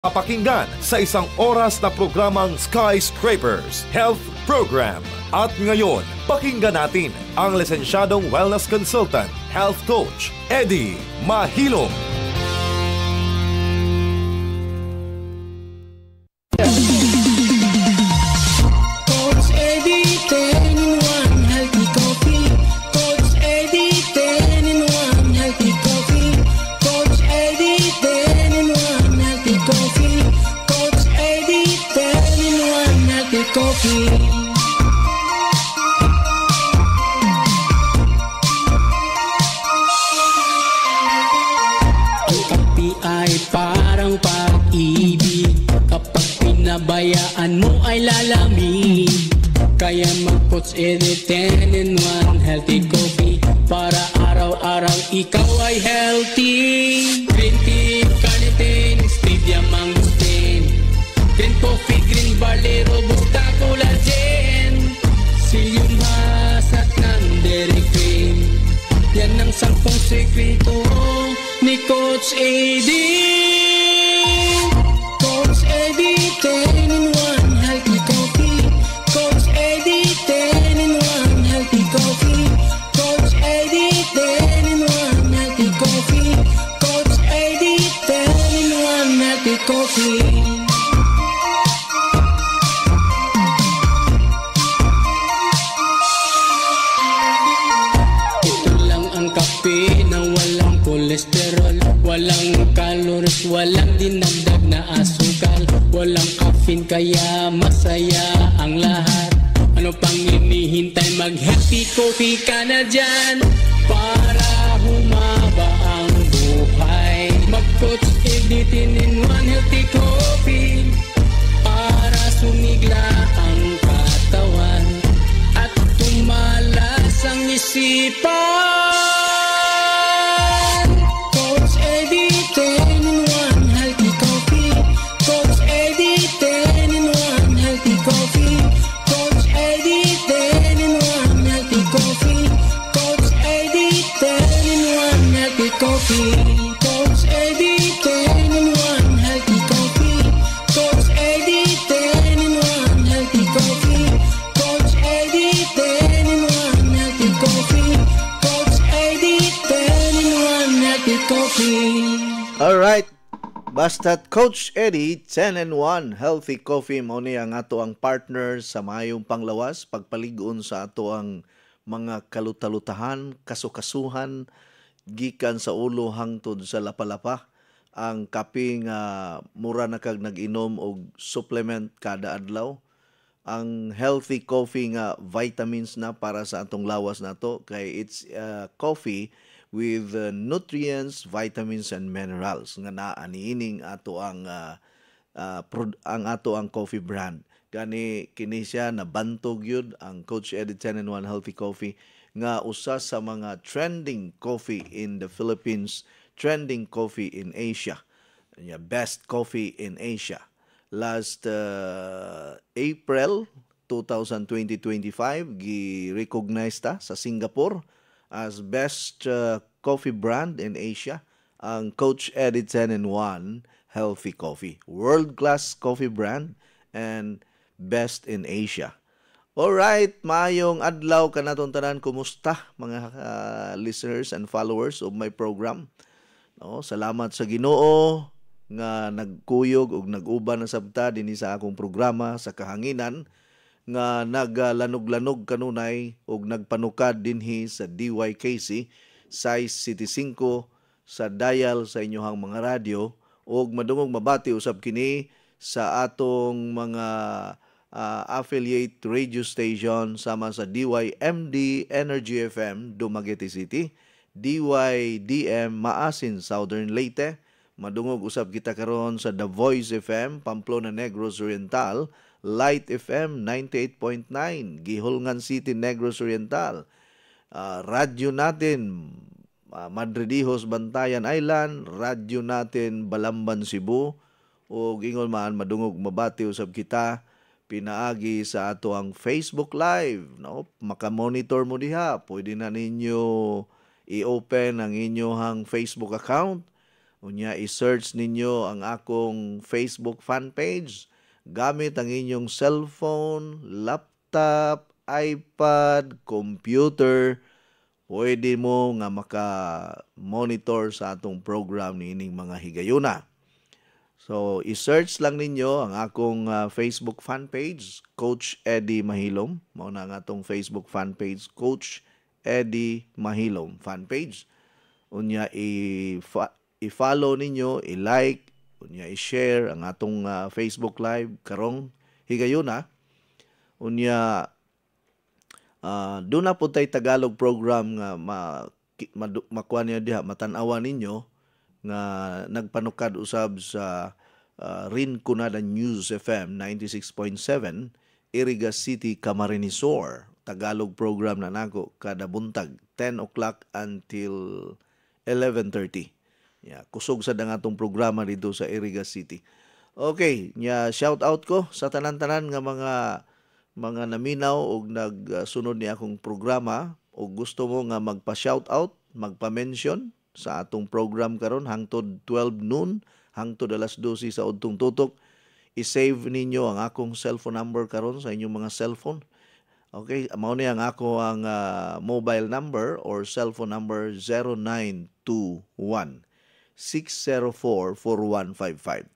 Papakinggan sa isang oras na programang Skyscrapers Health Program. At ngayon, pakinggan natin ang lisensyadong wellness consultant, health coach, Eddie Mahilom. Coach Eddie, 10 in 1 healthy coffee. Coach Eddie, 10 in 1 healthy coffee. Coach Eddie, 10 in 1 healthy coffee. Coach Eddie, 10 in 1 healthy coffee. Ay parang pag-ibig, kapag pinabayaan mo ay lalamig. Kaya mag-Coach Eddie 10 in 1 healthy coffee, para araw-araw ikaw ay healthy. Green tea, carnitine, stevia, mangosteen, green coffee, green barley, robusta, collagen, psyllium husk at ng dairy cream. Yan ang 10 sekreto ni Coach Eddie. Coach Eddie, 10 in 1 healthy coffee. Coach Eddie, 10 in 1 healthy coffee. Coach Eddie, 10 in 1 healthy coffee. Coach Eddie, 10 in 1 healthy coffee. Kolesterol, walang calories, walang dinagdag na asukal, walang caffeine, kaya masaya ang lahat. Ano pang hinihintay? Mag-healthy coffee ka na dyan para humaba ang buhay. Mag-Coach Eddie 10 in 1 healthy coffee, para sumigla ang katawan at tumalas ang isipan. Coach Eddie, 10 in 1 healthy coffee. Coach Eddie, 10 in 1 healthy coffee. Coach Eddie, 10 in 1 healthy coffee. Coach Eddie, 10 in 1 healthy coffee. Alright, basta't Coach Eddie 10 in 1 healthy coffee mo ni ang ato ang partner sa mayong panglawas, pagpaligon sa ato ang mga kalutalutahan, kasukasuhan, gikan sa ulo hangtod sa lapalapa. Ang kape nga mura na kag nag-inom og supplement kada adlaw. Ang healthy coffee nga vitamins na para sa atong lawas nato, kay it's coffee with nutrients, vitamins and minerals nga naa niining ato ang ato ang coffee brand. Gani kini siya nabantog yun ang Coach Eddie 10 in 1 healthy coffee nga usa sa mga trending coffee in the Philippines, trending coffee in Asia, best coffee in Asia. Last April 2020-25 gi-recognize ta sa Singapore as best coffee brand in Asia ang Coach Eddie 10 in 1 healthy coffee, world-class coffee brand and best in Asia. Alright, maayong adlaw kanaton tanan. Kumusta mga listeners and followers of my program? No, salamat sa Ginoo nga nagkuyog ug nag-uban na sabta dinhi sa akong programa sa kahanginan nga naglanog-lanog kanunay ug nagpanukad dinhi sa DYKC size City 5 sa dial sa inyohang mga radyo ug madungog mabati usab kini sa atong mga affiliate radio station sama sa DYMD Energy FM Dumaguete City, DYDM Maasin Southern Leyte, madungog usab kita karon sa The Voice FM Pamplona Negros Oriental, Light FM 98.9 Gihulngan City Negros Oriental, radyo natin Madridijos Bantayan Island, radyo natin Balamban Cebu, ug ingon man madungog mabati usab kita pinaagi sa ato ang Facebook Live, no? Maka-monitor mo diha, pwede na ninyo i-open ang inyong Facebook account Unya i-search ninyo ang akong Facebook fan page gamit ang inyong cellphone, laptop, iPad, computer. Pwede mo nga maka-monitor sa atong program niining mga higayuna. So, i-search lang ninyo ang akong Facebook fan page, Coach Eddie Mahilom. Mao na ang atong Facebook fan page, Coach Eddie Mahilom fan page. Unya i-follow ninyo, i-like, unya i-share ang atong Facebook Live karong higayuna. Unya doon na po tayo Tagalog program nga makuha niya diha, matanawan ninyo nga nagpanukad usab sa Rinconada News FM 96.7 Iriga City, Camarines Sur. Tagalog program na nako kada buntag 10 o'clock until 11:30. Kusog sa dangatong programa dito sa Iriga City. Okay, shout out ko sa tanan-tanan nga mga naminaw og nagsunod ni akong programa o gusto mo nga magpa-shout out, magpa-mention sa atong program karon hangtod 12 noon, hangtod 12:00 sa udtong tutok. I-save ninyo ang akong cellphone number karon sa inyong mga cellphone. Okay, mao ni ang ako ang mobile number or cellphone number 0921 604-4155.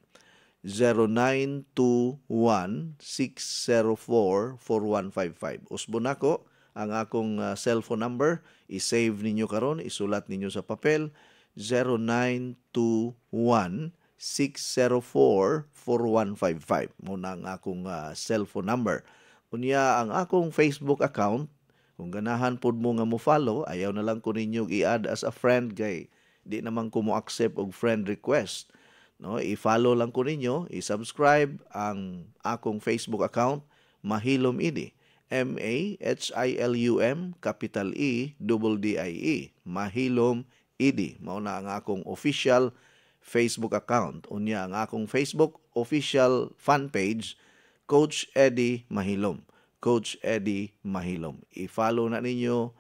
0921-604-4155. Usbon ako ang akong cellphone number. I-save ninyo karon, isulat ninyo sa papel. 0921-604-4155. Muna ang akong cellphone number. Unya ang akong Facebook account, kung ganahan pod mo nga mo follow, ayaw na lang ko ninyo i-add as a friend kay di naman ko mo accept og friend request. No, i-follow lang ko ninyo, i-subscribe ang akong Facebook account, Mahilom Idi. M-A-H-I-L-U-M, capital E-double-D-I-E. Mahilom Idi. Mao na ang akong official Facebook account. Unya ang akong Facebook official fan page, Coach Eddie Mahilom. Coach Eddie Mahilom. I-follow na ninyo,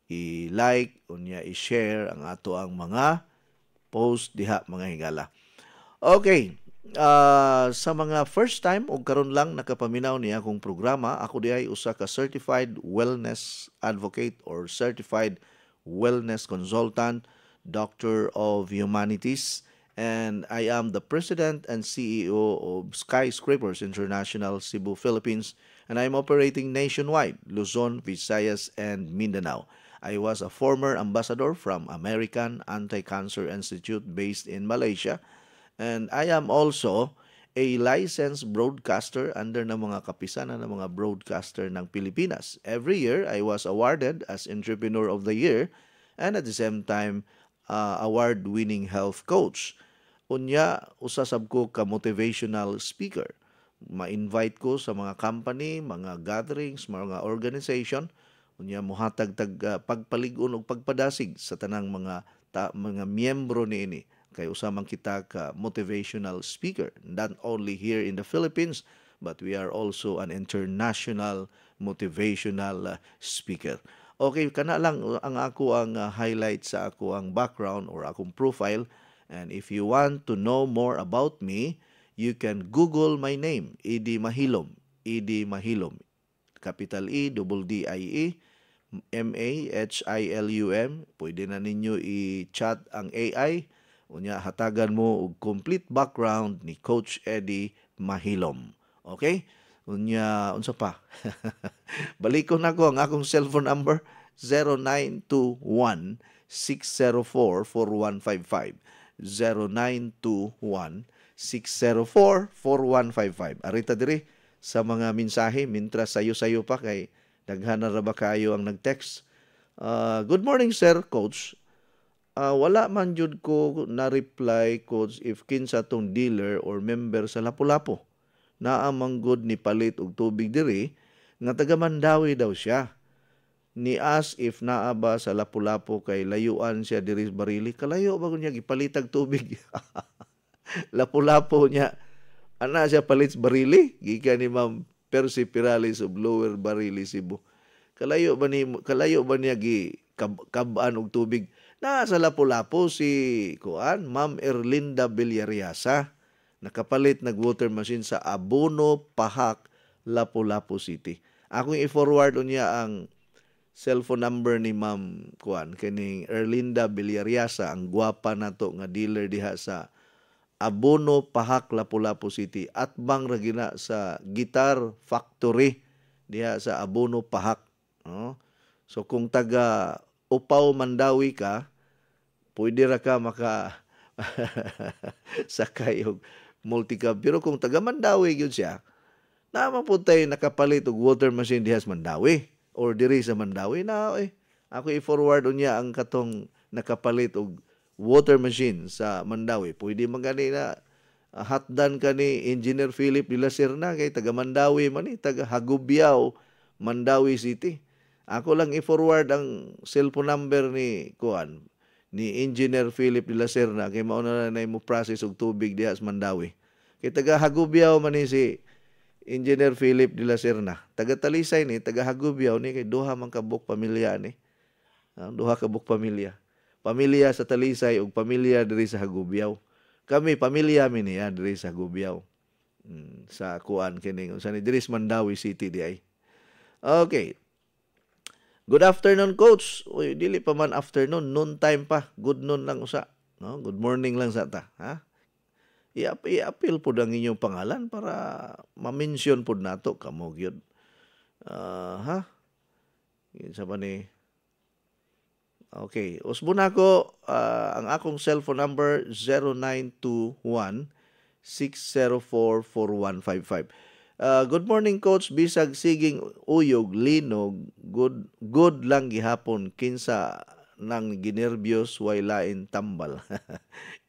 i-like, unya i-share ang ato ang mga post diha mga higala. Okay, sa mga first time o karon lang nakapaminaw niya akong programa, ako di ay usa ka certified wellness advocate or certified wellness consultant, Doctor of Humanities, and I am the President and CEO of Skyscrapers International Cebu, Philippines, and I'm operating nationwide, Luzon, Visayas, and Mindanao. I was a former ambassador from American Anti-Cancer Institute based in Malaysia, and I am also a licensed broadcaster under ng mga kapisanan ng mga broadcaster ng Pilipinas. Every year, I was awarded as Entrepreneur of the Year and at the same time, award-winning health coach. Unya, usasab ko ka motivational speaker. Ma-invite ko sa mga company, mga gatherings, mga organization. Unya, muhatag pagpalig-on o pagpadasig sa tanang mga miyembro niini. Kay usamang kita ka motivational speaker. Not only here in the Philippines, but we are also an international motivational speaker. Okay, kana lang ang ako ang highlight sa ako ang background or akong profile. And if you want to know more about me, you can Google my name, Eddie Mahilom. Eddie Mahilom. Capital E, double D-I-E, M-A-H-I-L-U-M. Pwede na ninyo i-chat ang AI. Unya, hatagan mo og complete background ni Coach Eddie Mahilom. Okay? Unya, unsa pa? Balikon ako ang akong cellphone number, 0921-604-4155. 0921-604-4155. Arita diri sa mga mensahe, mintras sayo-sayo pa kay daghana ra ba kayo ang nag-text. Good morning, sir, Coach. Wala man jud ko na-reply, Coach, if kinsa tong dealer or member sa Lapu-Lapu. Naamang good ni palit og tubig diri, nga taga Mandawi daw siya. Ni as if naa ba sa Lapu-Lapu kay layuan siya diri sa Barili. Kalayo ba niya gipalitag tubig? Lapu-Lapu niya. Ana siya palit sa Barili? Gikan ni Ma'am Percy Pirales of Lower Barili, Cebu. Kalayo ba niya gi kabaan og tubig? Sa Lapu-Lapu si Ma'am Erlinda Villariasa nakapalit nag-water machine sa Abono, Pahak, Lapu-Lapu City. Akong i-forward niya ang cellphone number ni Ma'am kining Erlinda Villariasa, ang gwapa nato nga dealer diha sa Abono, Pahak, Lapu-Lapu City at bang ragina sa Guitar Factory diha sa Abono, Pahak. No? So kung taga Upaw, Mandawi ka, pwede ra ka maka sakay og multicab. Pero kung taga Mandawi gyud siya, naman po tayo nakapalit og water machine diha sa Mandawi or diri sa Mandawi na ako i-forward niya ang katong nakapalit og water machine sa Mandawi. Pwede man gani na hatdan ka ni Engineer Philip de la Serna kay taga Mandawi man taga Hagubiao, Mandawi City. Ako lang i-forward ang cellphone number ni ni Engineer Philip de la Serna kay mao na mo process og tubig diha sa Mandawi. Kay taga Hagubiao man ni si Engineer Philip de la Serna. Taga Talisay ni, taga Hagubiao ni kay duha man ka buok pamilya ni. Duha ka buok pamilya. Pamilya sa Talisay ug pamilya diri sa Hagubiao. Kami pamilya mi niya diri sa Hagubiao. Sa kining unsa ni diri sa Mandawi City di ay. Okay. Good afternoon, Coach. Uy, dili pa man afternoon, noon time pa. Good noon lang usa. No? Good morning lang sa ta. Ha? I-appeal po ang inyong pangalan para ma-mention po nato kamo gyud. Ha? Sa pa ni. Okay. Usbon ako ang akong cellphone number 0921 6044155. Good morning, Coach. Bisag siging uyog, linog, good lang gihapon kinsa nang ginerbyos way lain tambal.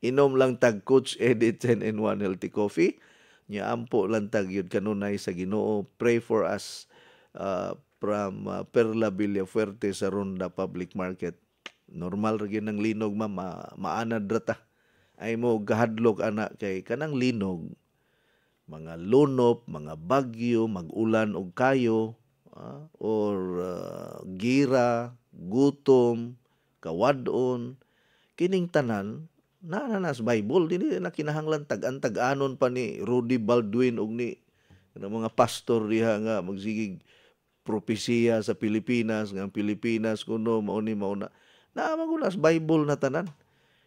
Inom lang tag Coach Eddie 10-in-1 healthy coffee. Nya ampo lang tag yun kanunay sa Ginoo. Pray for us from Perla Villafuerte sa Ronda Public Market. Normal ra gyud ng linog maanad rata. Ay mo gahadlok ana kay kanang linog mga lunop, mga bagyo, mag-ulan og kayo, or gira, gutom, kawadon, kining tanan, nanas Bible, dili na kinahanglan tag-anon pa ni Rudy Baldwin og ni mga pastor diha nga magsigig propesiya sa Pilipinas, nga Pilipinas kuno mauna. Namagunas Bible na tanan.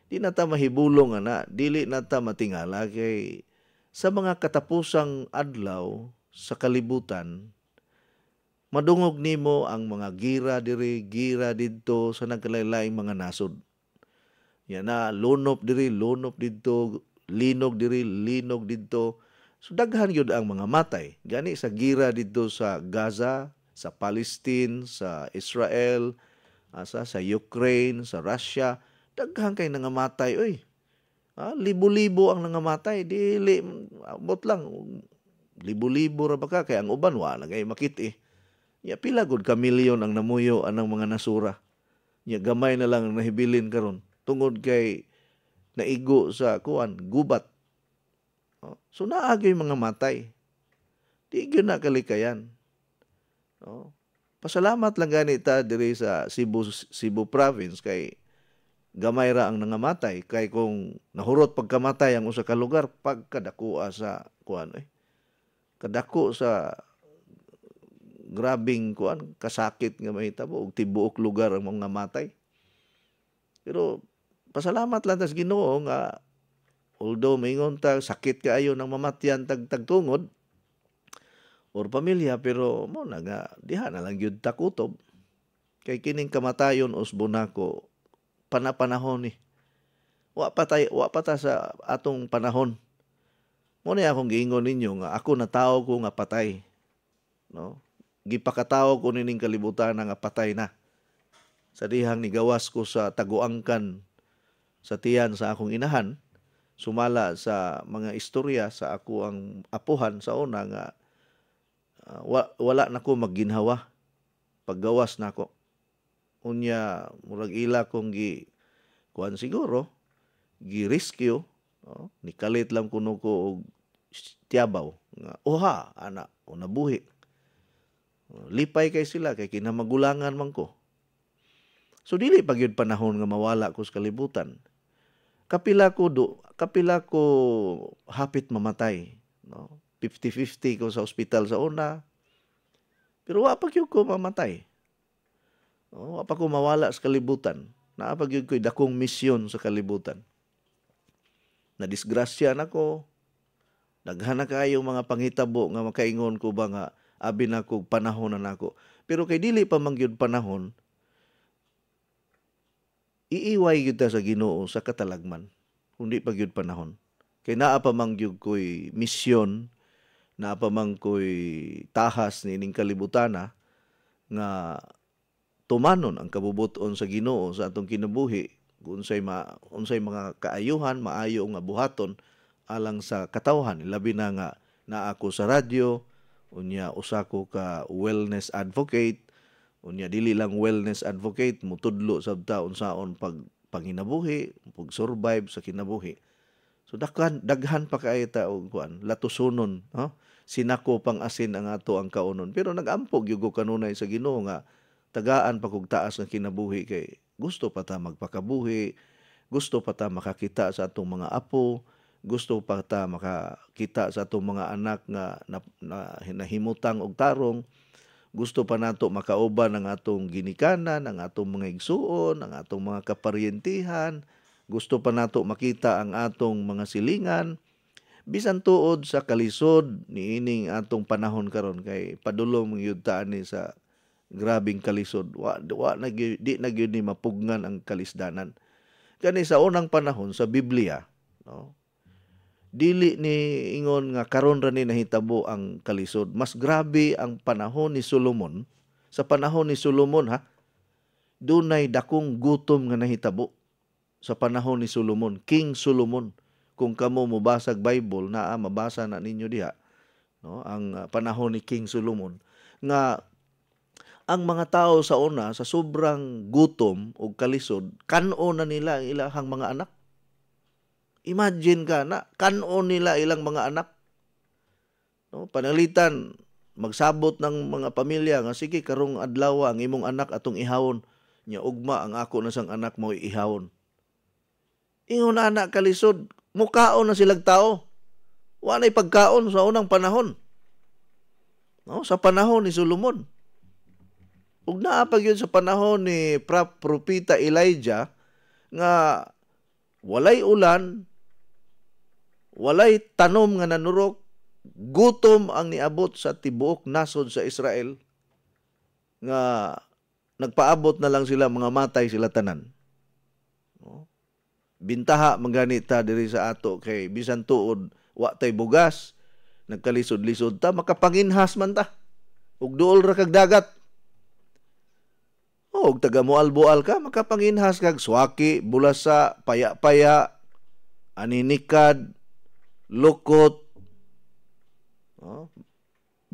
Di na ta mahibulong ana, dili na ta matingala kay sa mga katapusang adlaw sa kalibutan, madungog nimo ang mga gira diri, gira didto sa nagkalain-laing mga nasod. Yan na, lunop diri, lunop didto, linog diri, linog didto. So daghan yun ang mga matay. Gani sa gira didto sa Gaza, sa Palestine, sa Israel, sa Ukraine, sa Russia, daghan kay nangamatay. Oy, libo-libo ang nangamatay, dili bot lang libo-libo ra ba ka kay ang uban wa nagay makit Ya pila gud ka milyon ang namuyo anang mga nasura. Ya gamay na lang ang nahibilin karon tungod kay naigo sa gubat. So naagay mga matay. Di gyud na kalikayan. Pasalamat lang gani ta diri sa Cebu province kay gamay ra ang nangamatay kay kung nahurot pagkamatay ang usa ka lugar pagkadakua sa kadako sa grabing kasakit nga mahitabo og tibuok lugar ang mga matay. Pero pasalamat lang tas Ginoo nga although maingon ta sakit kaayo nang mamatyan tagtungod or pamilya pero mo na nga diha na lang gyud ta kutob kay kining kamatayon usbon nako panahon ni. Wa pa ta sa atong panahon. Mo ni akong giingon ninyo nga ako natawo ko nga patay. No? Gipakatawo ko nining kalibutan nga patay na. Sa dihang nigawas ko sa taguangkan sa tiyan sa akong inahan, sumala sa mga istorya sa ako ang apuhan sa una nga wala nako magginhawa paggawas nako. Unya murag ila kong kuan siguro gi-rescue nikalit lang kuno ko og tiyabaw nga oha ana o nabuhi lipay kay sila kay kinamagulangan man ko. So dili pa gyud panahon nga mawala ko sa kalibutan. Kapila ko hapit mamatay, no? 50-50 ko sa ospital sa una. Pero wa pa gyud ko mamatay. No? Wa pa ko mawala sa kalibutan. Naa pa gyud ko dakong misyon sa kalibutan. Nadisgrasya nako. Daghan na kayo mga panghitabo nga makaingon ko ba nga abi na ko panahon na nako. Pero kay dili pa man gyud panahon, iiway gyud ta sa Ginoo sa katalagman. Kundi pa gyud panahon. Kay naa pa man gyud ko'y misyon, naa pa man ko'y tahas nining kalibutana nga tumanon ang kabubuton sa Ginoo sa atong kinabuhi unsay mga kaayuhan, maayo nga buhaton alang sa katawhan. Labi na nga naa ako sa radyo, unya usa ko ka wellness advocate, unya dili lang wellness advocate, mutudlo sabta unsaon panginabuhi, pag-survive sa kinabuhi. So daghan pa kay ta og kuan, latusonon, no? Sinako pang asin ang ato ang kaunon. Pero nagampog gyud ko kanunay sa Ginoo nga tagaan pa kog taas nga kinabuhi kay gusto pa ta magpakabuhi, gusto pa ta makakita sa atong mga apo, gusto pa ta makakita sa atong mga anak nga nahimutang og tarong, gusto pa nato makauban ang atong ginikanan, ang atong mga igsuon, ang atong mga kaparyentihan, gusto pa nato makita ang atong mga silingan, bisan tuod sa kalisod niining atong panahon karon kay padulong gyud ta ani sa grabing kalisod. Di na gyud ni mapugnan ang kalisdanan. Kani sa unang panahon sa Biblia, no? Dili ni ingon nga karon ra ni nahitabo ang kalisod. Mas grabe ang panahon ni Solomon. Sa panahon ni Solomon, dunay dakong gutom nga nahitabo. Sa panahon ni Solomon, King Solomon. Kung kamo mobasag Bible, mabasa na ninyo diha, no? Ang panahon ni King Solomon nga ang mga tao sa una sa sobrang gutom o kalisod, kanon na nila ang ilahang mga anak. Imagine ka na, kanon nila ilang mga anak. No? Panalitan, magsabot ng mga pamilya nga, sige, karong adlaw ang imong anak atong ihawon. Nya ugma ang ako na sang anak mo ihawon. Ingon na anak kalisod, mukaon na silang tao. Wanay pagkaon sa unang panahon. No? Sa panahon ni Solomon. Ug naa pa gyud sa panahon ni Propeta Elijah nga walay ulan, walay tanom nga nanurok, gutom ang niabot sa tibuok nasod sa Israel nga nagpaabot na lang sila, mga matay sila tanan. No? Bintaha manganita diri sa ato kay bisan tuod wa tay bugas, nagkalisod-lisod ta, makapanginhas man ta. Ug duol ra kag dagat. Og taga mualbual ka, makapanginhas kag swaki, bulasa, paya-paya, aninikad, lukot,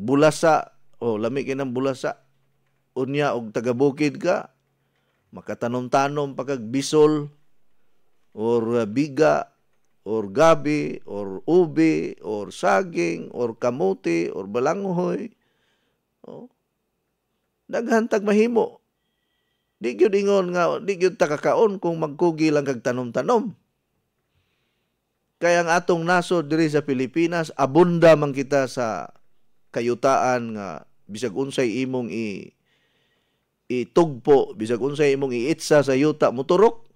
bulasa, lami kinang bulasa. Unya og taga bukid ka, makatanom-tanom pa kag bisol, or biga, or gabi, or ubi, or saging, or kamuti, or balanghoy. Daghantag mahimo. Di gyud ingon nga, di gyud ta kakaon kung magkugi lang kag tanom-tanom. Kaya ang atong nasod diri sa Pilipinas, abunda man kita sa kayutaan nga bisag unsay imong itugpo, bisag unsay imong iitsa sa yuta, muturok.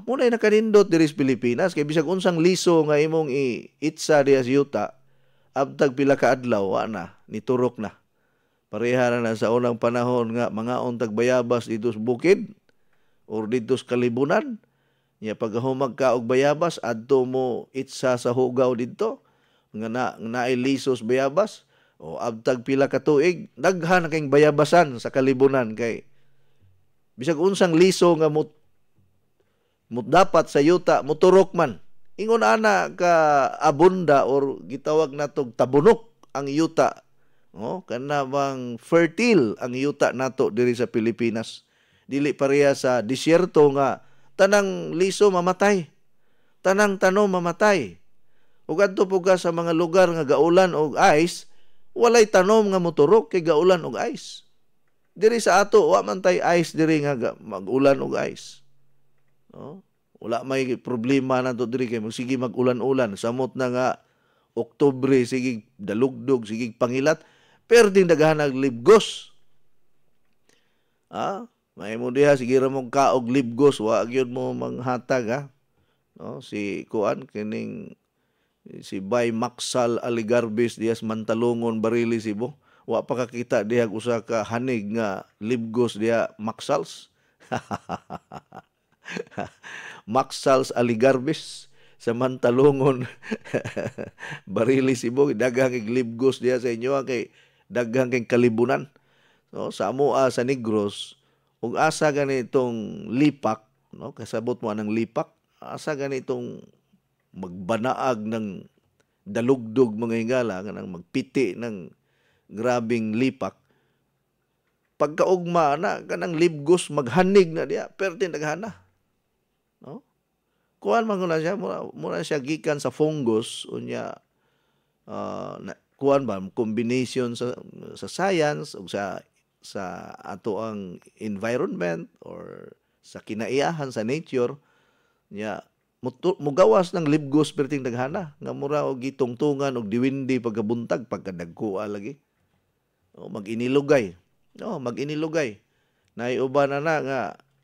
Muna'y nakanindot diri sa Pilipinas, kay bisag unsang liso nga imong iitsa diya sa yuta, abtag pila ka adlaw, na, niturok na. Pareha na sa unang panahon nga mga untag bayabas dito sa bukid or dito sa kalibunan. Nya paghumag ka og bayabas adto mo itsa sa hugaw dito nga naay lisos bayabas o abtag pila ka tuig daghan kayong bayabasan sa kalibunan kay bisag unsang liso nga mo dapat sa yuta muturok man. Ingon ana ka abunda or gitawag natog tabunok ang yuta. Kana bang fertile ang yuta nato diri sa Pilipinas. Dili pareha sa disyerto nga tanang liso mamatay. Tanang tanom mamatay. Ug adto puga sa mga lugar nga gaulan og ice, walay tanom nga moturok kay gaulan og ice. Diri sa ato wa man tay ice diri nga mag-ulan og ice. No? Wala may problema na to diri kay sige mag-ulan-ulan samot na nga Oktubre sige dalugdog sige pangilat perding daghan og libgos. May mo diha sige ra mong kaog libgos wa gyud mo manghatag ha. No, si kuan kining si Bay Maxal Aligarbes dias Mantalongon Barili Cebu. Wa pa kakita diha usa ka hanig nga libgos diha Maxals. Maxals Aligarbes sa Mantalongon Barili Cebu daghang libgos diha sa inyo kay daghang kay kalibunan. No, sa amoa sa Negros ug asa ganitong lipak, no, kasabot mo anang lipak, asa ganitong magbanaag ng dalugdog mga hingala kanang magpiti ng grabing lipak. Pagkaugma na kanang libgos maghanig na diya, perti naghana. No? Kuan man na siya, muna siya gikan sa fungus unya kuan ba combination sa science ug sa ato ang environment or sa kinaiyahan sa nature nya mugawas ng libgos perting daghana nga mura og gitungtungan og diwindi pagkabuntag pagkadagkoa lagi. O mag-inilugay. No, mag-inilugay. Naiuban na nga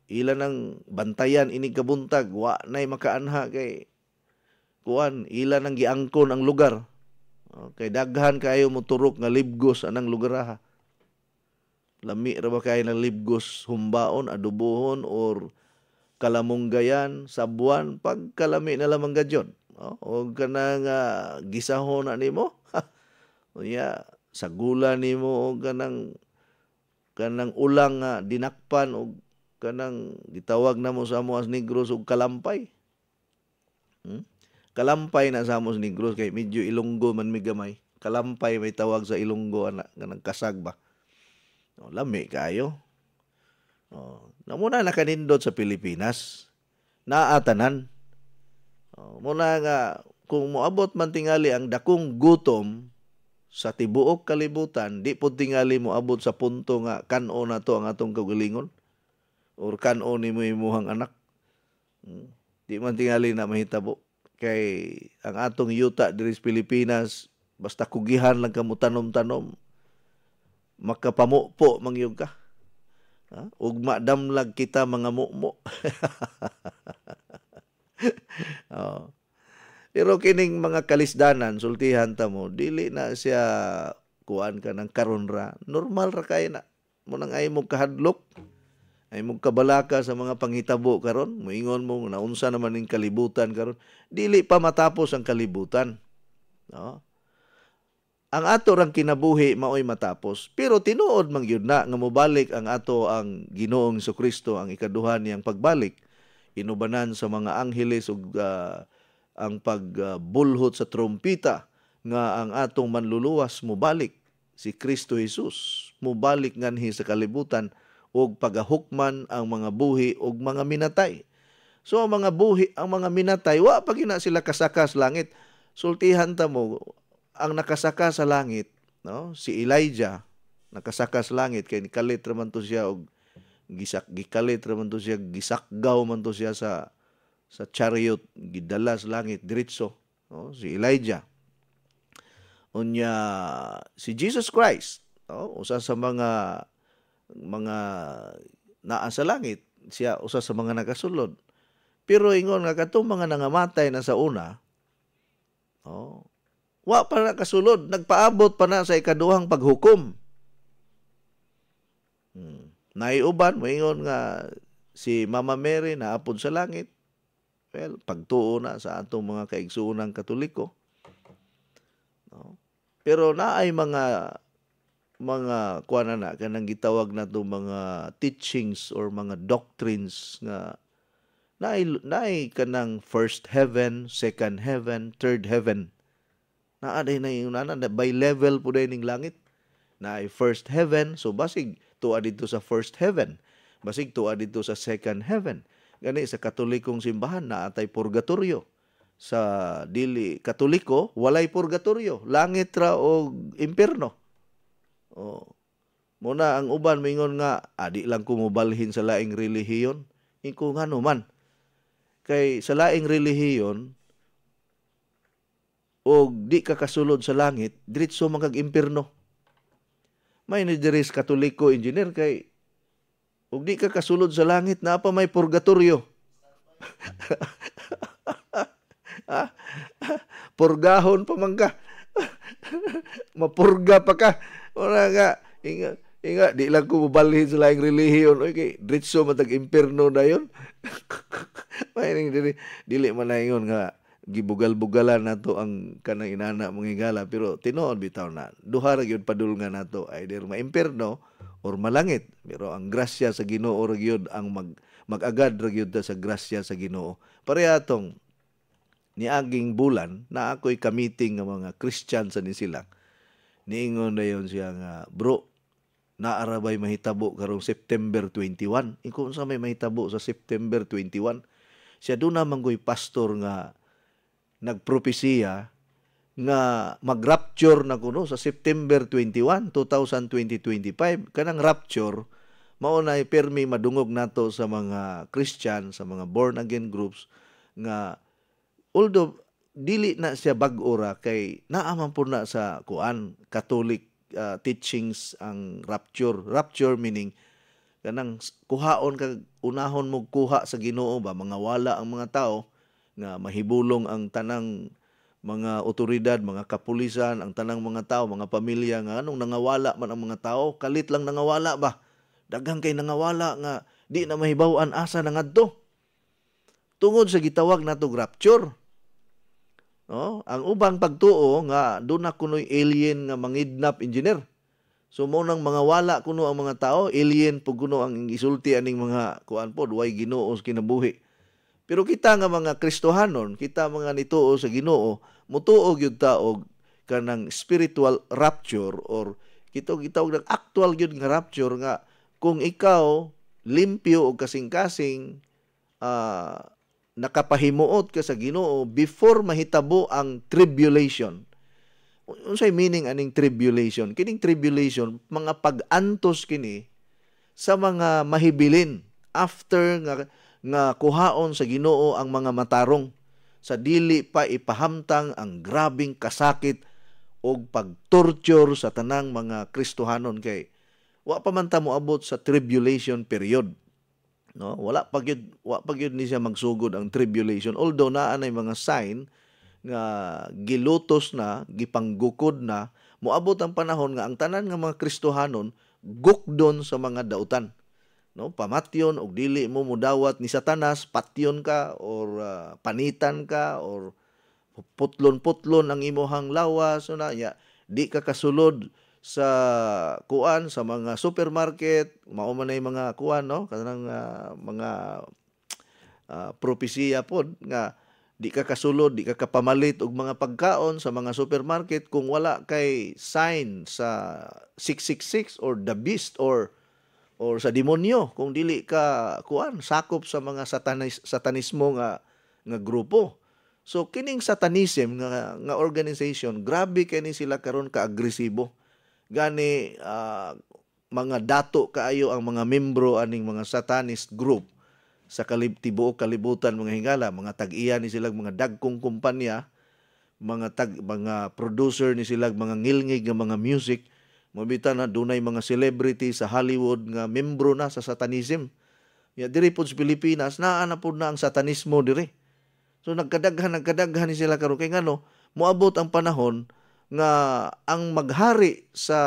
ilan ang bantayan inig kabuntag wa nay makaanha kay kuan ilan ang giangkon ang lugar. Kay daghan kayo mo turok nga libgos anang lugaraha. Lami ra ba kayo ng libgos humbaon, adubohon, or kalamunggayan, sabuan, pag kalami na lamang gadyon. O kanang gisahon na nimo. Unya, sagula nimo o kanang ulang dinakpan o kanang gitawag na mo sa Amoas Negros og kalampay. Kalampay na sa Amoas Negros kay medyo Ilonggo man mi gamay. Kalampay may tawag sa Ilonggo anak kanang kasag ba. Lami kayo. Muna nakanindot sa Pilipinas. Naatanan. Muna nga, kung moabot man tingali ang dakong gutom sa tibuok kalibutan, di po tingali moabot sa punto nga kan-o na to ang atong kagalingon. Or kan-o ni mo imuhang anak. Di man tingali na mahitabo. Kay ang atong yuta diri sa Pilipinas, basta kugihan lang ka mo tanom-tanom, makapamupo mangyog ka. Ug madamlag kita mga mumo. Pero kining mga kalisdanan, sultihan ta mo, dili na siya kuan ka ng karon ra. Normal ra kay na. Munang ay mo kahadlok, ay mo kabalaka sa mga panghitabo karon, moingon mo naunsa naman ning kalibutan karon. Dili pa matapos ang kalibutan. No? Ang ato rang kinabuhi maoy matapos, pero tinuod man gyud na nga mobalik ang ato ang Ginoong Jesucristo ang ikaduha niyang pagbalik. Inubanan sa mga angheles ug ang pagbulhot sa trompeta nga ang atong manluluwas mobalik si Kristo Jesus, mobalik nganhi sa kalibutan ug pagahukman ang mga buhi ug mga minatay. So ang mga buhi, ang mga minatay wa pa gina sila kasakas langit. Sultihan ta mo ang nakasaka sa langit, no? Si Elijah nakasaka sa langit kay nikalit ra man to siya og gikalit ra man to siya, gisakgaw man to siya sa chariot, gidala sa langit diretso, no? Si Elijah. Unya si Jesus Christ, no? Usa sa mga naa sa langit, siya usa sa mga nagasulod. Pero ingon nga katong mga nangamatay na sa una, no? Wa pa na kasulod, nagpaabot pa na sa ikaduhang paghukom. Naiuban, moingon nga si Mama Mary naapod sa langit. Well, pagtuo na sa atong mga kaigsuonang Katoliko. No? Pero naay mga kuana na kanang gitawag na to mga teachings or mga doctrines nga naay kanang first heaven, second heaven, third heaven. Naaday na yung by level po dahil ng langit. Na first heaven, so basig tuwa dito sa first heaven. Basig tuwa dito sa second heaven. Gani sa Katolikong simbahan na atay purgatorio. Sa dili Katoliko, walay purgatorio. Langit ra o impierno. Muna ang uban mingon nga adi lang ko mobalhin sa laing relihiyon. Iko nga man. Kay sa laing relihiyon og di ka kasulod sa langit, diretso man kag impierno. May ni diri sa Katoliko engineer kay og di ka kasulod sa langit na pa may purgatorio. Purgahon pa man ka. Mapurga pa ka. Ora nga inga di lang ko mobalhin sa laing relihiyon. Okay, diretso man tag impierno dayon. May ning dili man na ingon nga gibugal-bugalan nato ang kanang inana mong higala, pero tinuod bitaw na duha ra gyud padulngan nato, either maimpierno or malangit. Pero ang grasya sa Ginoo ra gyud ang mag-agad ra gyud sa grasya sa Ginoo. Pareha atong niaging bulan na ako'y ka-meeting ng mga Christian sa Nisilang. Niingon na yun siya nga, bro, naarabay mahitabo karong September 21. Kung sa may mahitabo sa September 21, siya doon naman ko'y pastor nga nagpropesiya nga mag-rapture na kuno sa September 21, 2025. Kanang rapture, maunay permi madungog nato sa mga Christian, sa mga born-again groups, nga although dili na siya bag-ora kay naaman po na sa Catholic teachings ang rapture. Rapture meaning kanang kuhaon kag unahon mo kuha sa Ginoo ba, mga wala ang mga tao nga mahibulong ang tanang mga otoridad, mga kapulisan, ang tanang mga tao, mga pamilya nga anong nangawala man ang mga tao, kalit lang nangawala ba? Daghang kay nangawala nga di na mahibaw-an asa na ngadto. Tungod sa gitawag natong rapture. No? Ang ubang pagtuo nga doon na kuno'y alien nga mangidnap engineer. So mo nang mga wala kuno ang mga tao, alien pug kuno ang isulti aning mga kuan pod way Ginoo sa kinabuhi. Pero kita nga mga Kristohanon, kita mga nituo sa Ginoo, mutuo gyud ta og kanang spiritual rapture or gitawag ng actual gyud nga rapture nga kung ikaw limpyo og kasing-kasing nakapahimuot ka sa Ginoo before mahitabo ang tribulation. Unsay meaning aning tribulation? Kining tribulation mga pag-antos kini sa mga mahibilin after nga kuhaon sa Ginoo ang mga matarong sa dili pa ipahamtang ang grabing kasakit og pagtorture sa tanang mga Kristohanon kay wa pa man ta moabot sa tribulation period. No, wa pa gyud ni siya magsugod ang tribulation, although naa nay mga sign nga gilutos na, gipanggukod na, moabot ang panahon nga ang tanan nga mga Kristohanon gukdon sa mga dautan. No, pamatyon og dili mo mudawat ni Satanas, patyon ka or panitan ka or putlon-putlon ang imuhang lawas, so na di ka kasulod sa kuan sa mga supermarket, mao man ay mga kuan no kanang mga propesiya pod nga di ka kasulod, di ka kapamalit og mga pagkaon sa mga supermarket kung wala kay sign sa 666 or the beast or sa demonyo, kung dili ka kuan sakop sa mga satanismo nga grupo. So kining satanism nga organization, grabe kini sila karon ka-agresibo. Gani mga dato kaayo ang mga membro aning mga satanist group sa tibuok kalibutan mga hingala, mga tag-iya ni silang mga dagkong kumpanya, mga producer ni silang mga ngilngig nga mga music. Mabita na dunay mga celebrity sa Hollywood nga membro na sa satanism. Diri pod sa Pilipinas naa na pod na ang satanismo diri. So nagkadaghan ni sila karon kay ngano moabot ang panahon nga ang maghari sa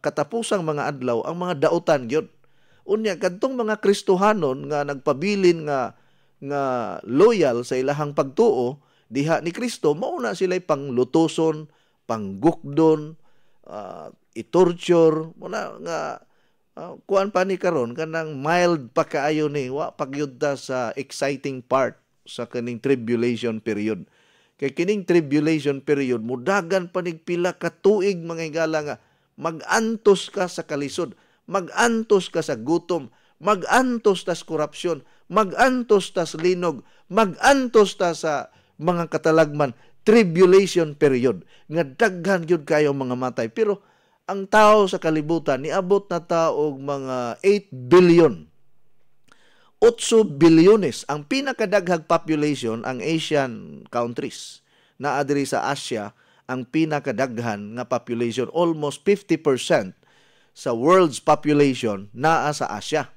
katapusang mga adlaw ang mga dautan gyud. Unya kadtong mga Kristohanon nga nagpabilin nga loyal sa ilahang pagtuo diha ni Kristo, mao na sila'y panglutoson, panggukdon, i-torture, muna nga kuan pa ni karon kanang mild pa kaayo ni wa pagyud ta sa exciting part sa kaning tribulation period. Kay kining tribulation period mudagan panigpila ka tuig mga higala nga magantos ka sa kalisod, magantos ka sa gutom, magantos ta sa korupsyon, magantos ta sa linog, magantos ta sa mga katalagman. Tribulation period nga daghan gyud kayo mga matay. Pero ang tao sa kalibutan niabot na taog mga 8 billion. 8 bilyones ang pinakadaghang population ang Asian countries. Naa diri sa Asia ang pinakadaghan nga population, almost 50% sa world's population naa sa Asia.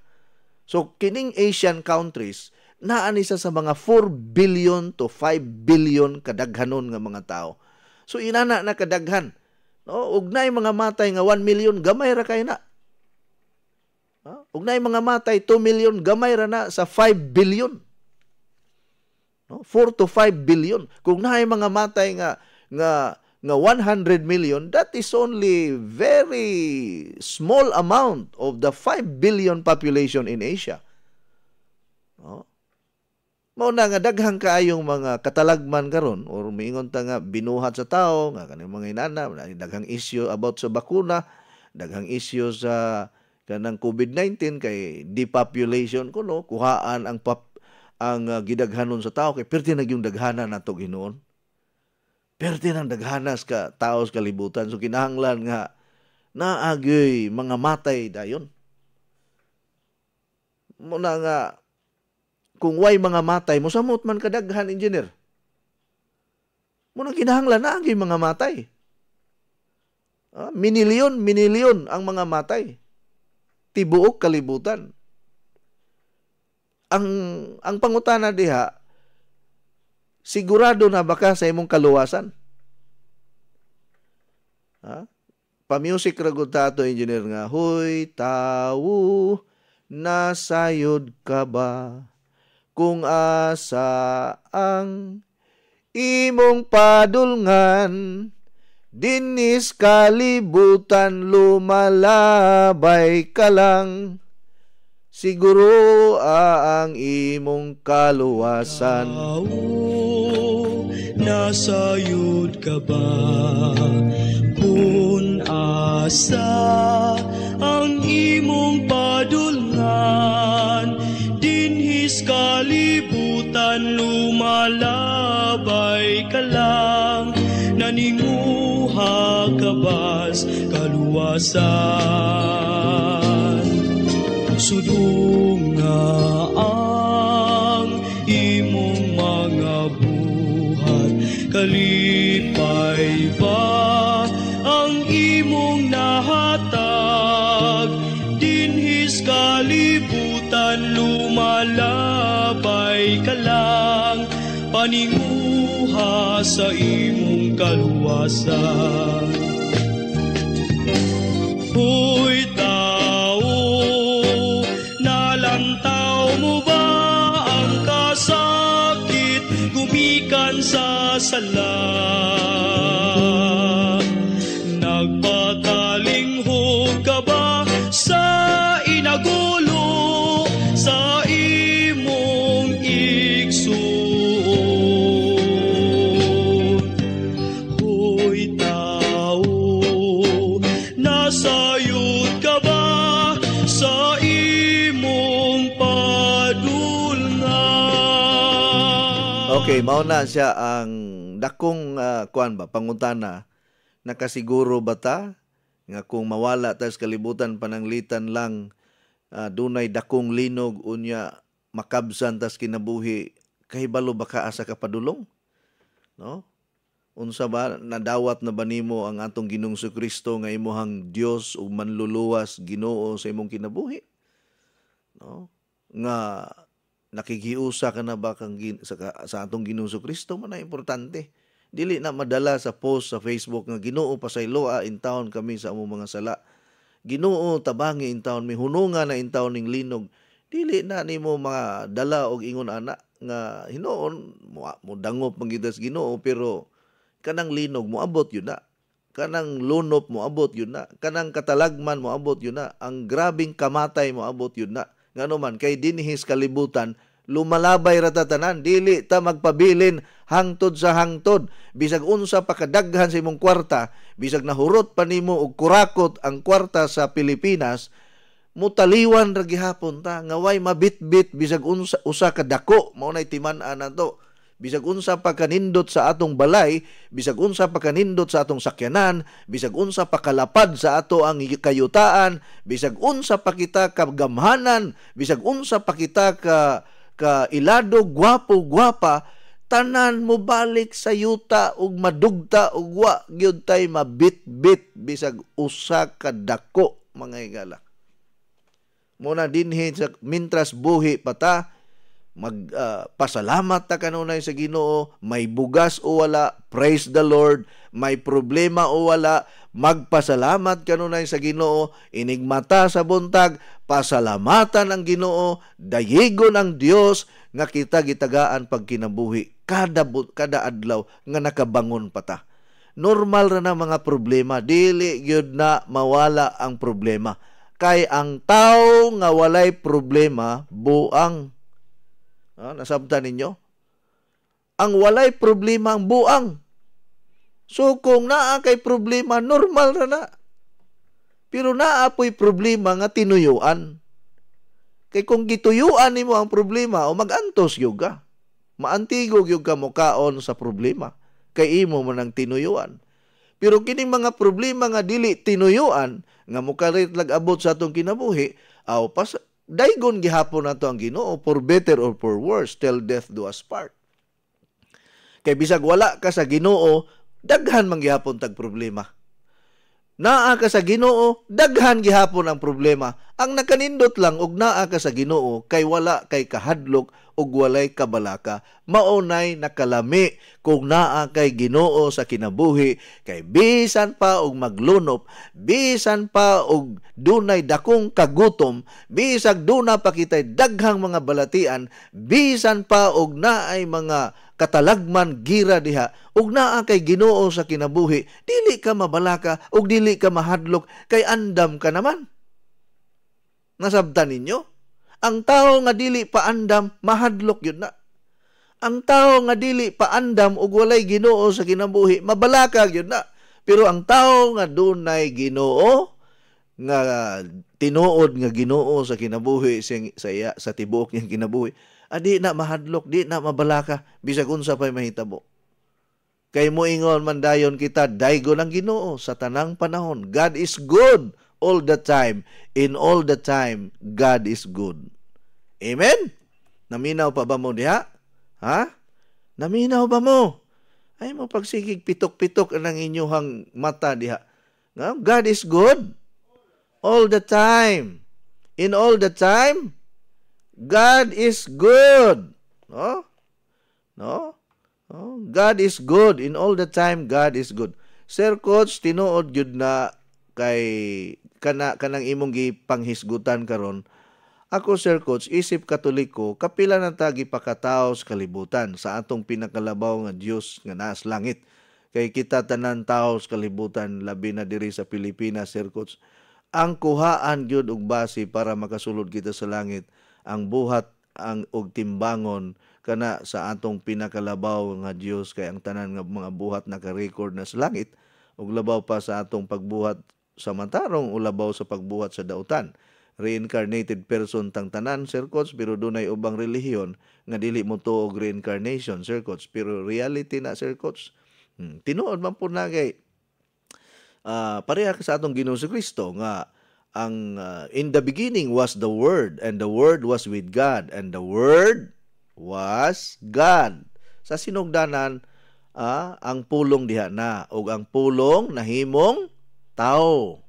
So kining Asian countries naa ni sa mga 4 billion to 5 billion kadaghanon nga mga tao. So inana na kadaghan. No, ugnay mga matay nga 1 million gamay ra kay na. Ugnay mga matay 2 million gamay ra na sa 5 billion. No, 4 to 5 billion. Kung naay mga matay nga 100 million, that is only very small amount of the 5 billion population in Asia. No? Mao na nga daghang kaayong mga katalagman karon or miingon ta nga binuhat sa tao nga kanang mga inana, daghang issue about sa bakuna, daghang issue sa kanang COVID-19 kay depopulation kuno, kuhaan ang gidaghanon sa tao kay perti na yung daghanan nato Ginoon. Perti nang daghanas ka tao sa kalibutan. So kinahanglan nga naagyoy mga matay dayon. Muna nga kung way mga matay, mosamot man kadaghan, engineer. Muna kinahanglan naagyoy mga matay. Minilyon ang mga matay. Tibuok kalibutan. Ang pangutana diha, sigurado na baka sa imong kaluwasan? Pa-music ragod tato, engineer nga, Hoy, tao, nasayod ka ba? Kung asa ang imong padulngan, dinis kalibutan lumalabay ka lang. Siguro ang imong kaluwasan. Nasayod ka ba? Kung asa ang imong padulngan, dinhis kalibutan lumalabay ka lang. Naninguha ka ba's kaluwasan? Sudunga ang imong mga buhat, kalipay ba ang imong nahatag? Dinhis kalibutan lumalabay ka lang, paninguha sa imong kaluwasan. Hoy tao, nalantaw mo ba ang kasakit gumikan sa sala? Nagpatalinghog ka ba sa inagulo sa imong igsoon? Hoy tao, nasayod ka ba sa imong padulngan? Okay, mao na siya ang dakong pangutana. Nakasiguro ba ta nga kung mawala ta sa kalibutan pananglitan lang, dunay dakong linog unya makabsan tas kinabuhi, kahibalo ba ka asa ka padulong? No? Unsa ba nadawat na ba nimo ang atong Ginoong Kristo nga imong Dios ug manluluwas Ginoo sa imong kinabuhi? No? Nga nakikiusa ka na ba sa atong Ginoong Kristo? Man na importante. Dili na madala sa post sa Facebook nga Ginoo pasayloa in town kami sa among mga sala. Ginoo tabangi in town, may hununga na in town ning linog. Dili na nimo mga dala og ingon ana nga hinoon mo dangop mangidas Ginoo, pero kanang linog mo abot yun na. Kanang lunop mo abot yun na. Kanang katalagman mo abot yun na. Ang grabing kamatay mo abot yun na. Ngano man kay dinhis kalibutan lumalabay ratatanan, dili ta magpabilin hangtod sa hangtod. Bisag unsa pa kadaghan sa imong kwarta, bisag nahurot pa nimo og kurakot ang kwarta sa Pilipinas, mutaliwan ra gihapon ta nga way mabitbit bisag usa ka dako, mao nay timan-an nato. bisag unsa pa kanindot sa atong balay, bisag unsa pa kanindot sa atong sakyanan, bisag unsa pa kalapad sa ato ang kayutaan, bisag unsa pa kita kagamhanan, bisag unsa pa kita ka ilado, gwapo, gwapa, tanan mo balik sa yuta ug madugta ug wa gyud tay mabit-bit bisag usa ka dako, mga higala. Muna dinhi sa mintras buhi pa ta, pasalamat ta kanunay sa Ginoo, may bugas o wala, praise the Lord, may problema o wala, magpasalamat kanunay sa Ginoo, inigmata sa buntag, pasalamatan ang Ginoo, dayigon ang Dios nga kita gitagaan pag kinabuhi kada adlaw nga nakabangon pa ta. Normal ra na mga problema, dili gyud na mawala ang problema. Kay ang tao nga walay problema buang. Nasabtan ninyo? Ang walay problema ang buang. So kung naa kay problema, normal ra na. Pero naapoy problema nga tinuyuan. Kay kung gituyuan nimo ang problema, o magantos gyud ka. Maantigo gyud ka mokaon sa problema. Kay imo man ang tinuyuan. Pero kining mga problema nga dili tinuyuan, nga mukarit lag-abot sa atong kinabuhi, daygon gihapon nato ang Ginoo, for better or for worse, till death do us part. Kay bisag wala ka sa Ginoo, daghan man gihapon tag problema. Naa ka sa Ginoo, daghan gihapon ang problema. Ang nakanindot lang og naa ka sa Ginoo kay wala kay kahadlok ug walay kabalaka. Maunay nakalami kung naa kay Ginoo sa kinabuhi, kay bisan pa og maglunop, bisan pa og dunay dakong kagutom, bisag duna pa kitay daghang mga balatian, bisan pa og naay mga katalagman gira diha, ug naa kay Ginoo sa kinabuhi, dili ka mabalaka ug dili ka mahadlok kay andam ka naman. Nasabtan ninyo? Ang tao nga dili pa andam, mahadlok yun na. Ang tao nga dili pa andam ug walay Ginoo sa kinabuhi, mabalaka yun na. Pero ang tao nga dunay Ginoo, nga tinuod nga Ginoo sa kinabuhi sa tibuok niyang kinabuhi, di na mahadlok, di na mabalaka, bisag unsa pay mahitabo. Kay moingon man dayon kita, daygon ang Ginoo sa tanang panahon. God is good all the time. In all the time, God is good. Amen? Naminaw pa ba mo diha? Ha? Naminaw ba mo? Ay mo pagsigig pitok-pitok ang inyong mata diha. God is good all the time. In all the time, God is good. No? No? Oh, God is good. In all the time, God is good. Sir Coach, tinuod gyud na kay kanang imong gipanghisgutan karon. Ako, Sir Coach, isip Katoliko, kapila na tagi pakatao sa kalibutan sa atong pinakalabaw nga Dios nga naas langit. Kay kita tanan tao sa kalibutan, labi na diri sa Pilipinas, Sir Coach. Ang kuhaan gyud og base para makasulod kita sa langit, ang buhat og timbangon kana sa atong pinakalabaw nga Dios, kay ang tanan nga mga buhat naka-record na sa langit ug labaw pa sa atong pagbuhat sa matarong o labaw sa pagbuhat sa dautan. Reincarnated person tang tanan, Sir Coach, pero dunay ubang relihiyon nga dili mo tuog reincarnation, Sir Coach, pero reality na, Sir Coach. Tinuod man po na kay pareha sa atong Ginoo si Kristo nga ang in the beginning was the Word, and the Word was with God, and the Word was God. Sa sinugdanan, ang pulong diha na, ug ang pulong nahimong tao.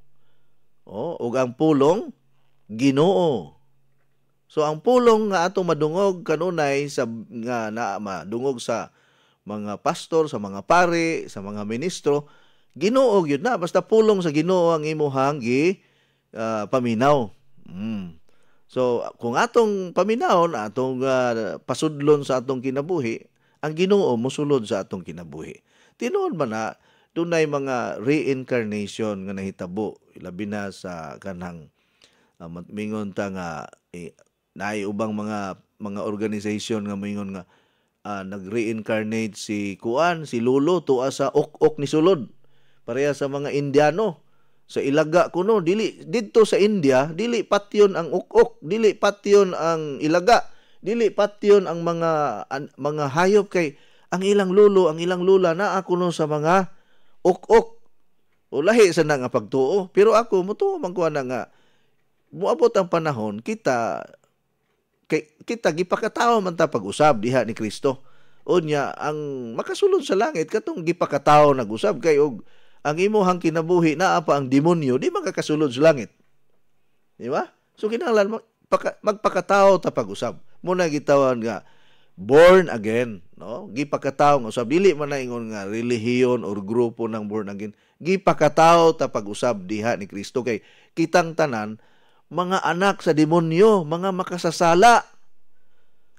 Ug ang pulong Ginoo. So ang pulong nga atong madungog kanunay sa nga madungog sa mga pastor, sa mga pari, sa mga ministro, Ginoo gyud na, basta pulong sa Ginoo ang imuhang paminaw. So kung atong paminawon, atong pasudlon sa atong kinabuhi, ang Ginoo mosulod sa atong kinabuhi. Tinuod man na dunay mga reincarnation nga nahitabo, labi na sa kanang mingon ta nga naay ubang mga organization nga mingon nga nag-reincarnate si Lolo tuwa sa ok ni sulod. Pareha sa mga Indiano sa Ilaga kuno, dili didto sa India, dili patyon ang ok, dili patyon ang Ilaga. Dili patyon ang mga hayop kay ang ilang lulo, ang ilang lula na ako no sa mga ok-ok o lahi sa nga pagtuo. Pero ako mutuo man ko na nga muabot ang panahon kita gipakatawo man ta pag-usab diha ni Kristo. Unya ang makasulod sa langit katong gipakatawo nag-usab kay og ang imuhang kinabuhi naa pa ang demonyo di makakasulod sa langit. Di ba? So kinahanglan magpakatawo ta pag-usab. Muna gitawag nga born again, no? Gipakatawo nga usab dili man na ingon nga relihiyon or grupo ng born again. Gipakatawo ta pag-usab diha ni Kristo kay kitang tanan mga anak sa demonyo, mga makasasala.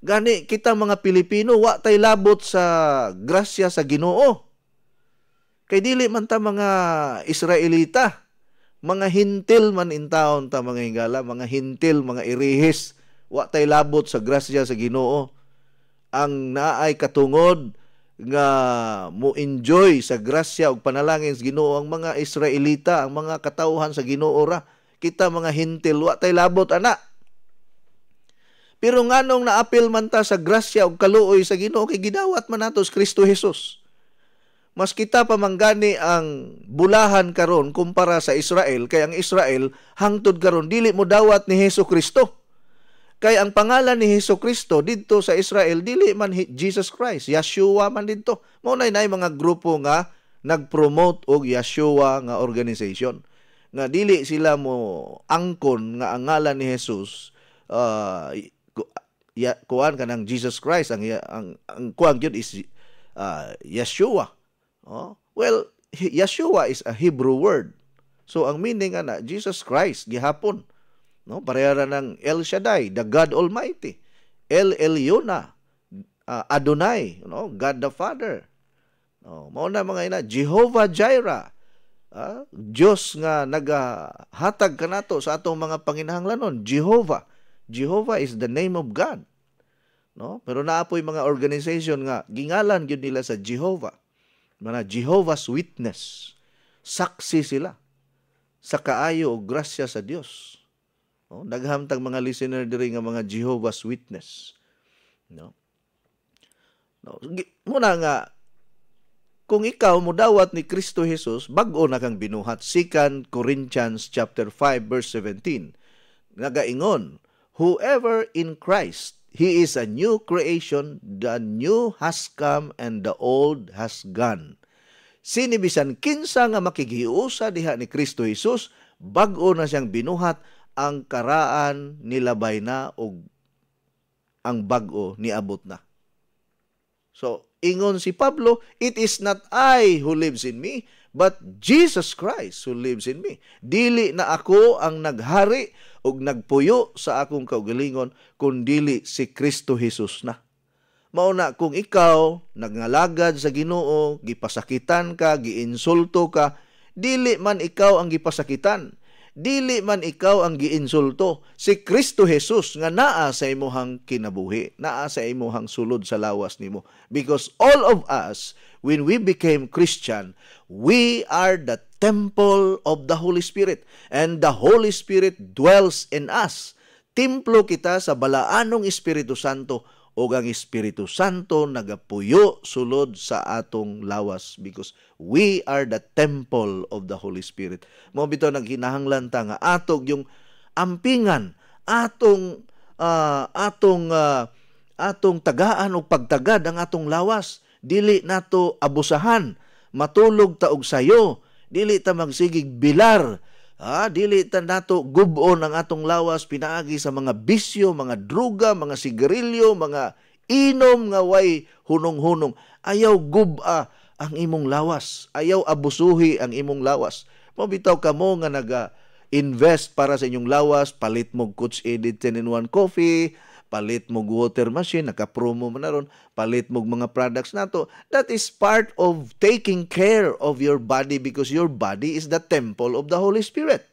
Gani kita mga Pilipino wa tay labot sa grasya sa Ginoo. Kay dili man ta mga Israelita, mga hintil man in taon ta mga hingala, mga hintil, mga irihis, wa tay labot sa grasya sa Ginoo. Ang naay katungod nga mo enjoy sa grasya ug panalangin sa Ginoo ang mga Israelita, ang mga katawhan sa Ginoo ra. Kita mga hintil wa tay labot ana. Pero nganong naapil man ta sa grasya ug kaluoy sa Ginoo kay gidawat man nato sa Kristo Jesus. Mas kita pa manggani ang bulahan karon kumpara sa Israel kay ang Israel hangtod karon dili mo dawat ni Hesukristo. Kay ang pangalan ni Hesukristo didto sa Israel dili man Jesus Christ, Yeshua man didto. Mao nay mga grupo nga nagpromote og Yeshua nga organization. Nga dili sila mo angkon nga ang ngalan ni Jesus kuan kanang Jesus Christ ang kuan gyud is Yeshua. Oh, well, Yeshua is a Hebrew word. So ang meaning ana Jesus Christ gihapon. No, pareha ng El Shaddai, the God Almighty. El Elyon, Adonai, no, God the Father. No, mao na mga ina Jehovah Jireh. Diyos nga nagahatag kanato sa atong mga panginahanglanon, Jehovah. Jehovah is the name of God. No? Pero naapoy mga organization nga gingalan gyud nila sa Jehovah. Mga Jehovah's Witness. Saksi sila sa kaayo o grasya sa Dios. No? Naghamtang mga listener diri nga mga Jehovah's Witness. No? No? Muna nga kung ikaw mudawat ni Kristo Jesus, bag-o na kang binuhat. 2 Corinthians chapter 5 verse 17. Nagaingon, whoever in Christ, he is a new creation, the new has come and the old has gone. Sinibisan kinsa nga makigiusa diha ni Kristo Jesus, bag-o na siyang binuhat, ang karaan nilabay na og ang bag-o niabot na. So, ingon si Pablo, it is not I who lives in me, but Jesus Christ who lives in me. Dili na ako ang naghari ug nagpuyo sa akong kaugalingon, kundili si Kristo Jesus na. Mauna kung ikaw nagngalagad sa Ginoo, gipasakitan ka, giinsulto ka, dili man ikaw ang gipasakitan. Dili man ikaw ang giinsulto, si Kristo Jesus nga naa sa imuhang kinabuhi, naa sa imuhang sulod sa lawas nimo. Because all of us, when we became Christian, we are the temple of the Holy Spirit, and the Holy Spirit dwells in us. Templo kita sa balaanong Espiritu Santo, o ang Espiritu Santo nagapuyo sulod sa atong lawas because we are the temple of the Holy Spirit. Mao bitaw naghinahanglan ta nga atog yung ampingan, atong tagaan og pagtagad ang atong lawas. Dili nato abusahan, matulog ta og sayo, dili ta magsigig bilar. Dili ta nato gubon ang atong lawas pinaagi sa mga bisyo, mga druga, mga sigarilyo, mga inom nga way hunong-hunong. Ayaw guba ang imong lawas. Ayaw abusuhi ang imong lawas. Mabitaw ka mo nga naga-invest para sa inyong lawas, palit mo Coach Edit 10-in-1 coffee, palit mo water machine, naka-promo mo na ron, palit mo mga products nato. That is part of taking care of your body because your body is the temple of the Holy Spirit.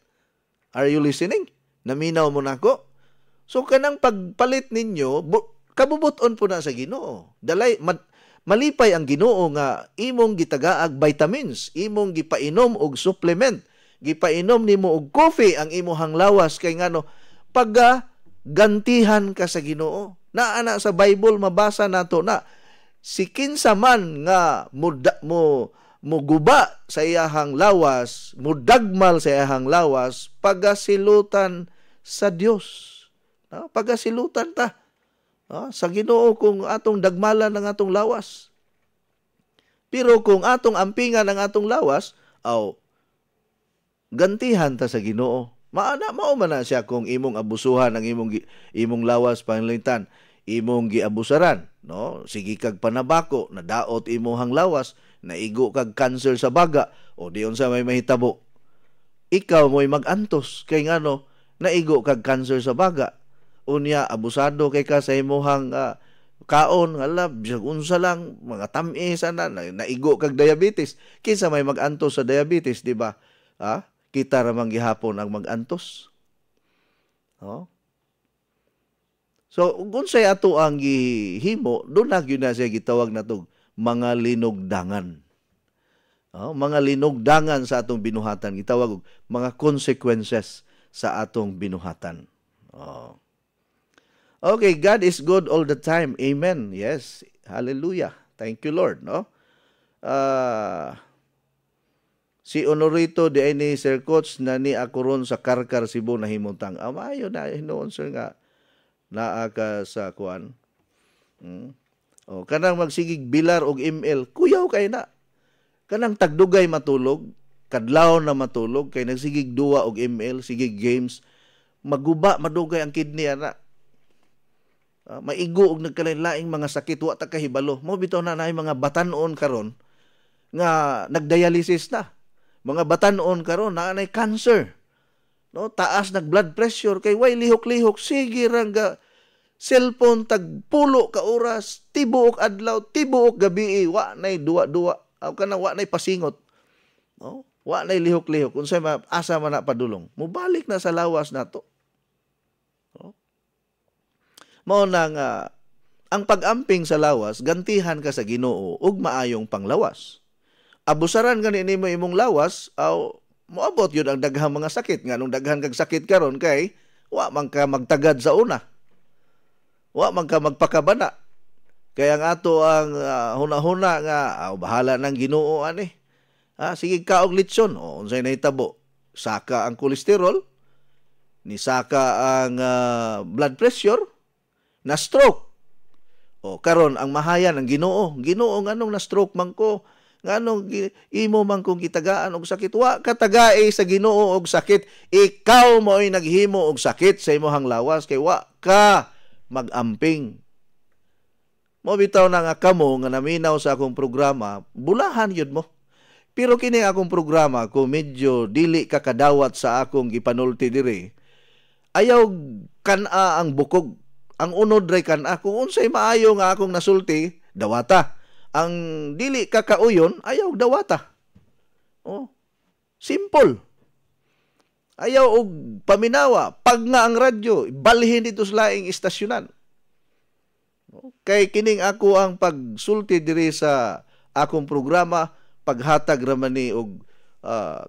Are you listening? Naminaw mo na ako? So kanang pagpalit ninyo, kabubuton po na sa Ginoo. Malipay ang Ginoo nga imong gitagaag vitamins, imong gipainom og supplement, gipainom nimo og coffee ang imong lawas kay ngano gantihan ka sa Ginoo. Naa sa Bible mabasa nato na si kinsa man nga muguba sa iyahang lawas, mudagmal sa iyahang lawas, pagasilutan sa Dios. Pagasilutan ta sa Ginoo kung atong dagmalan ng atong lawas. Pero kung atong ampingan ang atong lawas, gantihan ta sa Ginoo. Mao man na siya kung imong abusuhan ang imong lawas panglitan, imong giabusaran, no? Sige kag panabako, nadaot imong lawas, naigo kag cancer sa baga, o diyon sa may mahitabo. Ikaw mo'y magantos kay ngano naigo kag cancer sa baga. Unya abusado kay ka sa imong kaon, hala, unsa lang, mga tamis na, naigo kag diabetes. Kinsa may magantos sa diabetes, di ba? Kita ramang gihapon ang magantos. So, kung say ato ang gihimo, doon na yun na siya gitawag na itong mga linugdangan. Mga linugdangan sa atong binuhatan. Gitawag mga consequences sa atong binuhatan. Okay, God is good all the time. Amen. Yes. Hallelujah. Thank you, Lord. No? Si Honorito de ni Sir Coach na ni ako ron sa Karkar, Cebu na himutang. Maayo na hinoon sir nga naa ka sa kuan. Kanang magsigig bilar og email, kuyaw kay na. Kanang tagdugay matulog, kadlaw na matulog, kay nagsigig duwa og email, sigig games, maguba, madugay ang kidney ana. Maigo og nagkalain-laing mga sakit, wa ta kahibalo. Mo bitaw na naay mga batanon karon nga nagdialysis na. Mga batanon karon na nay cancer. No, taas nag blood pressure kay way lihok-lihok, sige rang cellphone tag pulo ka oras, tibuok adlaw, tibuok gabi, wa nay duwa-duwa, aw kana wa nay pasingot. No? Wa nay lihok-lihok unsay asa man na padulong. Mubalik na sa lawas nato. No? Mao nang ang pag-amping sa lawas, gantihan ka sa Ginoo ug maayong panglawas. Abusaran gani nimo imong lawas, moabot yun ang daghang mga sakit. Nga nung daghang kag sakit karon kay wa man ka magtagad sa una. Wa man ka magpakabana. Kaya nga ato ang huna-huna nga bahala ng Ginoo ani. Sige ka og litson. Unsay nahitabo? Saka ang kolesterol, ni saka ang blood pressure, na stroke. Karon ang mahayan ng Ginoo. Ginoo nganong na stroke man ko, nganong imo man kung gitagaan og sakit, wa katagae sa Ginoo og sakit. Ikaw mo'y naghimo og sakit sa imong lawas kay wa ka mag-amping. Mo bitaw na nga kamo nga naminaw sa akong programa, bulahan yun mo. Pero kini akong programa ko medyo dili ka kadawat sa akong gipanulti diri. Ayaw kana ang bukog. Ang unod ray kana kung unsay maayo nga akong nasulti, dawata. Ang dili kakauyon, ayaw dawata. Simple. Ayaw og paminawa. Pag nga ang radyo, balhin dito sa laing istasyonan. Kay kining ako ang pagsulti diri sa akong programa, paghatag raman ni og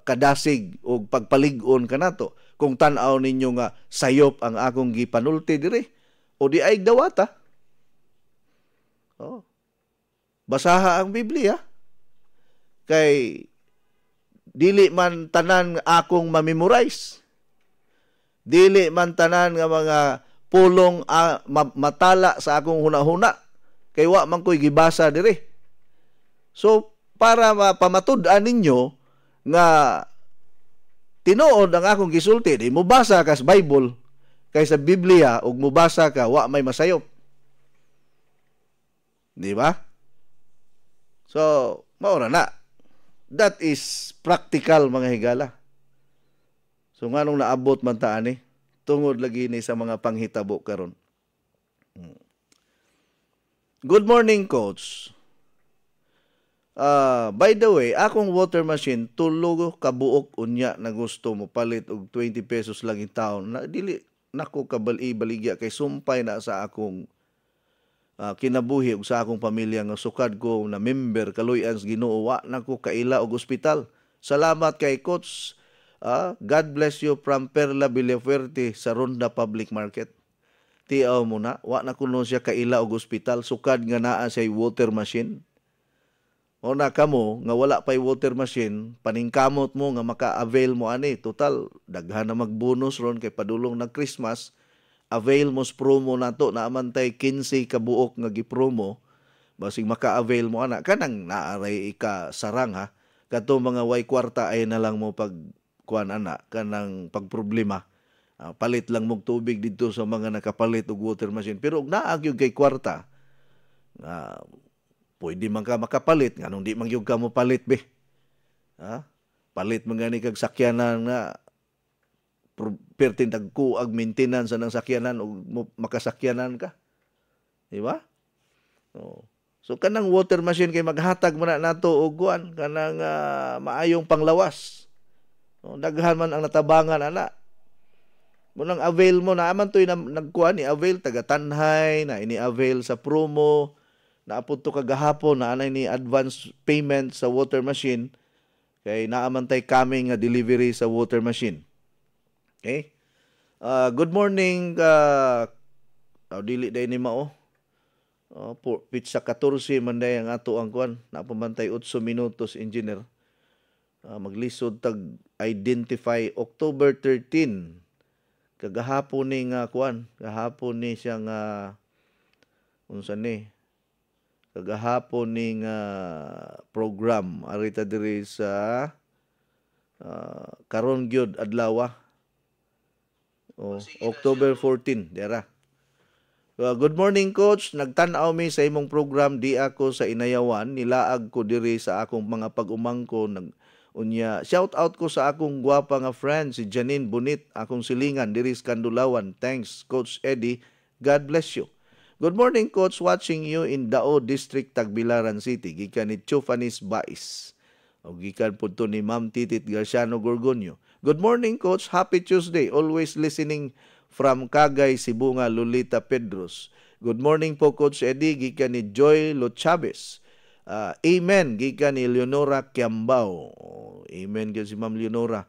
kadasig og pagpalig-on kanato. Kung tan-aw ninyo nga sayop ang akong gipanulti diri, o di ay dawata. Basaha ang Biblia. Kay dili man tanan akong mamemorize. Dili man tanan nga mga pulong matala sa akong hunahuna. Kay wa man ko'y gibasa diri. So, para pamatud-an ninyo nga tinuod ang akong gisulti, di mo basa ka sa Bible, kay sa Biblia, ug mubasa ka, wa may masayop. Di ba? So, maura na. That is practical, mga higala. So, nga nung naabot man taan tungod lagi ni sa mga panghitabo karon. Good morning, Coach. By the way, akong water machine, tulo kabuok unya na gusto mo palit og 20 pesos lang in taon. Na, dili nako baligya kay sumpay na sa akong kinabuhi ug sa akong pamilya nga sukad ko na member kaluy-an sa Ginoo, wa nako kaila og ospital. Salamat kay Coach. God bless you from Perla Villafuerte sa Ronda Public Market. Tiaw mo na, wa na kuno siya kaila og ospital, sukad nga naa siya water machine. O na kamo, nga wala pa'y water machine, paningkamot mo nga maka-avail mo ani. Total, daghan na magbonus ron kay padulong ng Christmas. Avail mo promo na to, naamantay 15 kabuok nga gipromo. Basig maka-avail mo ana. Kanang naaray ika sarang ha. Kato mga way kwarta ay na lang mo pagkuan ana, kanang pagproblema. Palit lang mong tubig dito sa mga nakapalit og water machine. Pero naag yung kay kwarta, pwede man ka makapalit, nganong di man yung ka mo palit be. Palit man gani kag sakyanan na pertin tagkuag maintenance ng sakyanan o makasakyanan ka. Di ba? So kanang water machine kay maghatag mo na nato og kuan kanang maayong panglawas. Daghan man ang natabangan ana. Munang avail mo na aman toy nagkuan ni avail taga Tanhay na ini avail sa promo. Naapod to kagahapon na anay ni advance payment sa water machine kay naamantay coming nga delivery sa water machine. Okay? Good morning dili day ni mao. Pizza 14 man day ang ato ang kuan. Napamantay 8 minutos engineer. Maglisod tag identify October 13. Kagahapon ni nga kuan, gahapon ni siyang unsa ni kagahapon ning program arita diri sa karon gyud adlaw October 14 dira. Good morning coach, nagtan-aw mi sa imong program di ako sa Inayawan, nilaag ko diri sa akong mga pag-umangko unya shout out ko sa akong gwapa nga friend si Janine Bonit, akong silingan diri sa Kandulawan. Thanks Coach Eddie, God bless you. Good morning, Coach. Watching you in Dao District, Tagbilaran City. Gikan ni Chofanis Bais. O gikan po to ni Ma'am Titit Garciano Gorgonio. Good morning, Coach. Happy Tuesday. Always listening from Cagay, Cebu nga Lolita Pedros. Good morning po, Coach Eddie. Gikan ni Joy Lochabes. Amen. Gikan ni Leonora Kiambao. Amen. Gikan si Ma'am Leonora.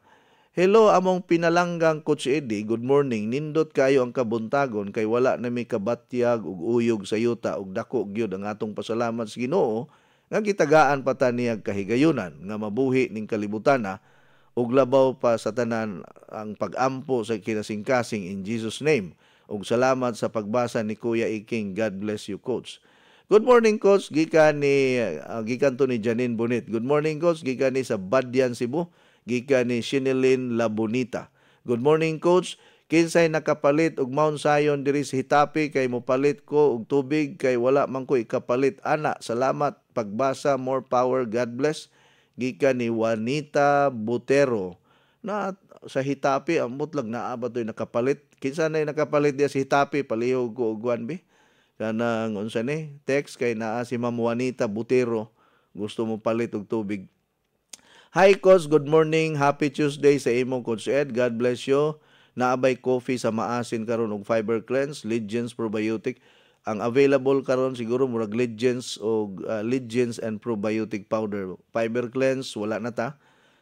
Hello among pinalanggang Coach Eddie, good morning. Nindot kayo ang kabuntagon kay wala na may kabatyag ug uyog sa yuta ug dako gyud ang atong pasalamat sa Ginoo nga gitagaan pa ta niyag kahigayunan nga mabuhi ning kalibutana ug labaw pa sa tanan ang pag-ampo sa kinasingkasing in Jesus name. Ug salamat sa pagbasa ni Kuya Iking. God bless you, Coach. Good morning, Coach. Gikan to ni Janine Bonit. Good morning, Coach. Gikan ni sa Badyan, Cebu. Gikan ni Shinilin Labonita. Good morning, Coach. Kinsay nakapalit og Mount Zion diri sa Hitapi kay mopalit ko og tubig kay wala man ko ikapalit. Ana, salamat. Pagbasa, more power. God bless. Gikan ni Juanita Butero. Na sa Hitapi, amot lang naa ba to'y nakapalit? Kinsa na nakapalit diya sa Hitapi? Palihog ko og Juanbi. Kanang unsa ni? Text kay naa si Ma'am Juanita Butero. Gusto mo palit og tubig. Hi Coach, good morning. Happy Tuesday sa imong Coach Ed. God bless you. Naabay coffee sa maasin karon og fiber cleanse, Legends probiotic. Ang available karon siguro murag Legends og Legends and probiotic powder. Fiber cleanse wala na ta.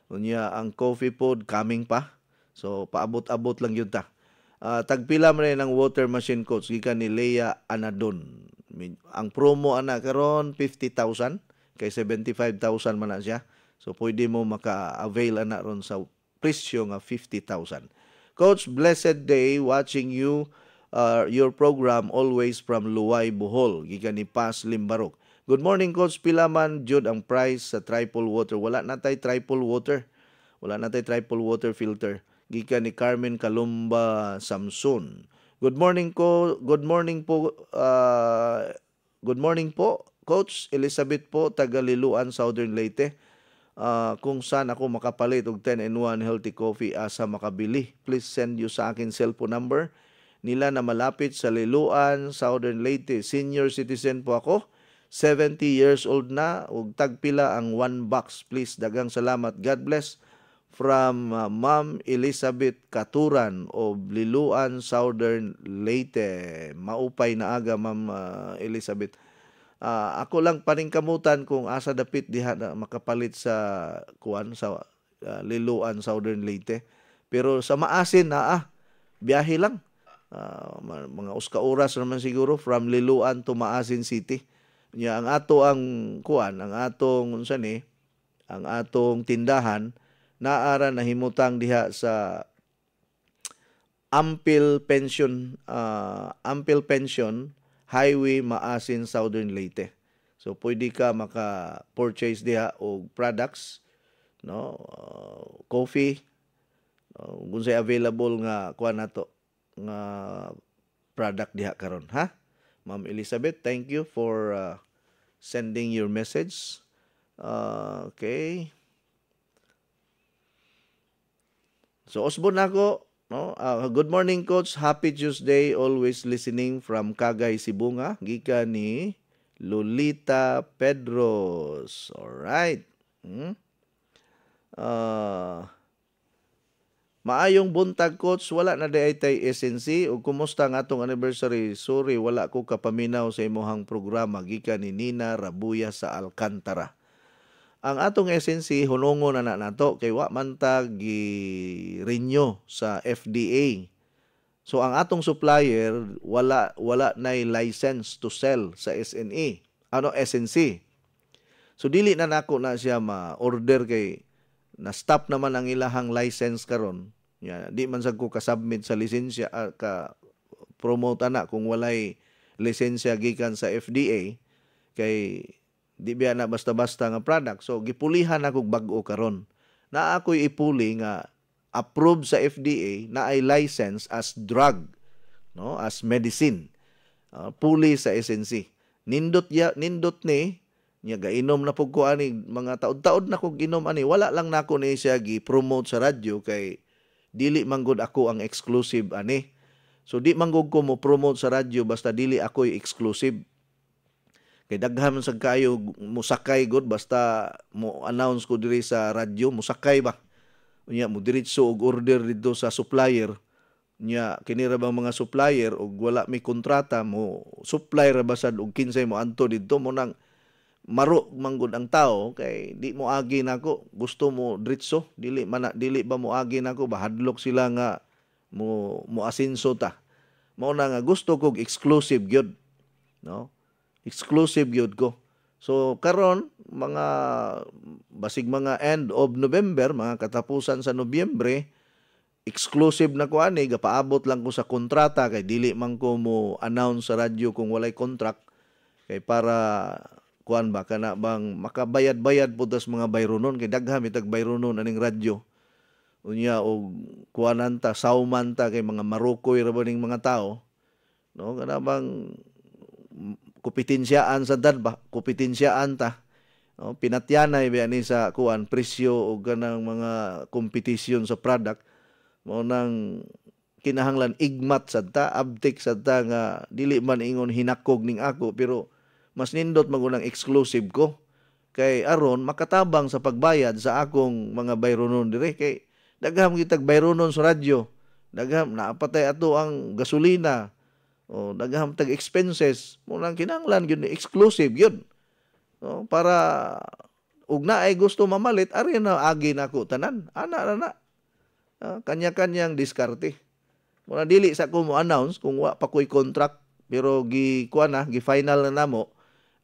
Unya ang coffee pod coming pa. So paabot-abot lang yun ta. Tagpila man ng water machine, Coach, gikan ni Leia Anadon. Ang promo ana karon 50,000 kay 75,000 man na siya. So, pwede mo maka-avail na ron sa presyo nga 50,000. Coach, blessed day watching you, your program always from Luway, Bohol. Gikan ni Paz Limbarok. Good morning, Coach. Pilaman, Jud, ang price sa triple water. Wala na tayo triple water. Wala na tayo triple water filter. Gikan ni Carmen Calumba Samson. Good morning po. Good morning po, Coach. Elizabeth po, taga-Liluan, Southern Leyte. Kung saan ako makapalit og 10-in-1 healthy coffee asa makabili, please send you sa akin cellphone number nila na malapit sa Liluan, Southern Leyte. Senior citizen po ako, 70 years old na, ug tagpila ang 1 box, please. Dagang salamat. God bless. From Ma'am Elizabeth Katuran of Liluan, Southern Leyte. Maupay na aga, Ma'am Elizabeth. Ako lang paningkamutan kung asa dapit diha na makapalit sa kuan sa Liluan, Southern Leyte. Pero sa maasin na biyahe lang. mga uska oras naman siguro from Liloan to Maasin City. Nya ang ato ang kuan, ang atong unsa ni, ang atong tindahan naara nahimutang diha sa Ampil Pension Highway Maasin Southern Leyte. So pwede ka maka-purchase diha og products, no? Coffee, kung say available nga kuan nato nga product diha karon, ha? Ma'am Elizabeth, thank you for sending your message. Okay. So Osborne ako, no? Good morning, Coach. Happy Tuesday. Always listening from Cagay, Sibunga. Gikan ni Lolita Pedros. Alright. Maayong buntag, Coach. Wala na di ay tay SNC. O kumusta nga atong anniversary? Sorry, wala ko kapaminaw sa imuhang programa. Gikan ni Nina Rabuya sa Alcantara. Ang atong SNC, hunungon na nato kay wa man ta gi-renew sa FDA. So ang atong supplier wala nay license to sell sa SNC. So dili na nako na siya ma-order kay na-stop naman ang ilahang license karon. Di man sad ko ka-submit sa lisensya ka promote na kung walay lisensya gikan sa FDA kay di biya na basta-basta nga product. So gipulihan ako bag-o karon. Na ako'y ipuli nga approved sa FDA na ay license as drug, no, as medicine. Puli sa SNC. Nindot ni nya gainom na pug ko ani mga taod-taod na ko ginom ani, wala lang nako ni siya gi-promote sa radyo kay dili manggod ako ang exclusive ani. So di manggod ko mo promote sa radyo basta dili ako'y exclusive. Kay daghan sa kayo musakay god basta mo announce ko diri sa radyo musakay ba. Unya mo diretso og order dito sa supplier. Nya kini ra bang mga supplier og wala may kontrata mo supply ra basad og kinsay mo anto didto mo nang maro manggod ang tao kay di mo agi nako gusto mo diretso dili ba mo agi nako bahadlok sila nga mo asinso ta. Mao na nga gusto kog exclusive gyud, no? Exclusive gyud ko. So karon mga basig mga end of November, mga katapusan sa Nobyembre, exclusive na ko ani, gapaabot lang ko sa kontrata kay dili man ko mo announce sa radyo kung walay contract kay para kuan ba kana bang makabayad-bayad pud tas mga bayronon kay daghan mitag bayronon aning radyo. Unya og kuanan ta sauman ta kay mga marukoy ra ba ning mga tao, no? Kana bang kupitensyaan sa dadba, kupitensyaan ta. No, pinatyanay ba ni sa kuan presyo o ganang mga kompetisyon sa product mo nang kinahanglan igmat sad ta, abtik sad ta nga dili man ingon hinakog ning ako pero mas nindot magunang exclusive ko kay aron makatabang sa pagbayad sa akong mga bayronon dire kay daghang kitag bayronon sa radyo, daghang naapatay ato ang gasolina. O daghang tag expenses mo nang kinahanglan gyud exclusive gyud, no, para ug na ay gusto mamalit ari na agi nako tanan ana kanya-kanyang diskarte mo na dili sa ko mo announce kung wa pa koy contract pero gi final na namo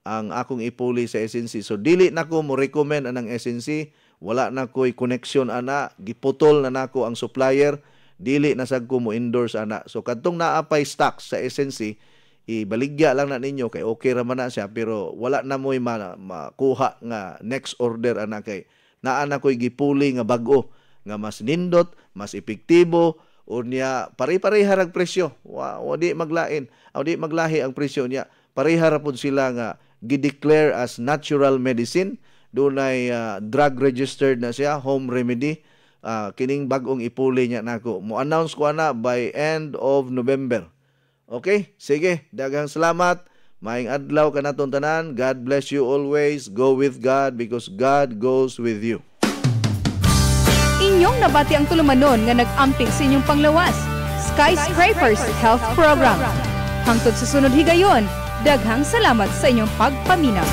ang akong ipuli sa SNC. So dili nako mo recommend anang SNC, wala na koy connection ana, giputol na nako ang supplier, dili na sad ko mo endorse ana. So kadtong naapay stocks sa SNC, ibaligya lang na ninyo kay okay ra man na siya pero wala na mo'y makuha nga next order ana kay naa na ko'y gipuli nga bag-o nga mas nindot, mas epektibo unya pare-pareha rag presyo. Wa di maglain, di maglahi ang presyo niya. Pareha ra pud sila nga gi-declare as natural medicine, dunay drug registered na siya, home remedy. Kining bag-ong ipuli niya nako. Mo announce ko ana by end of November. Okay? Sige, daghang salamat. Maayong adlaw kanaton tanan. God bless you always. Go with God because God goes with you. Inyong nabati ang tulumanon nga nag-amping sa inyong panglawas. Skyscrapers Health Program. Hangtod sa sunod higayon, daghang salamat sa inyong pagpaminaw.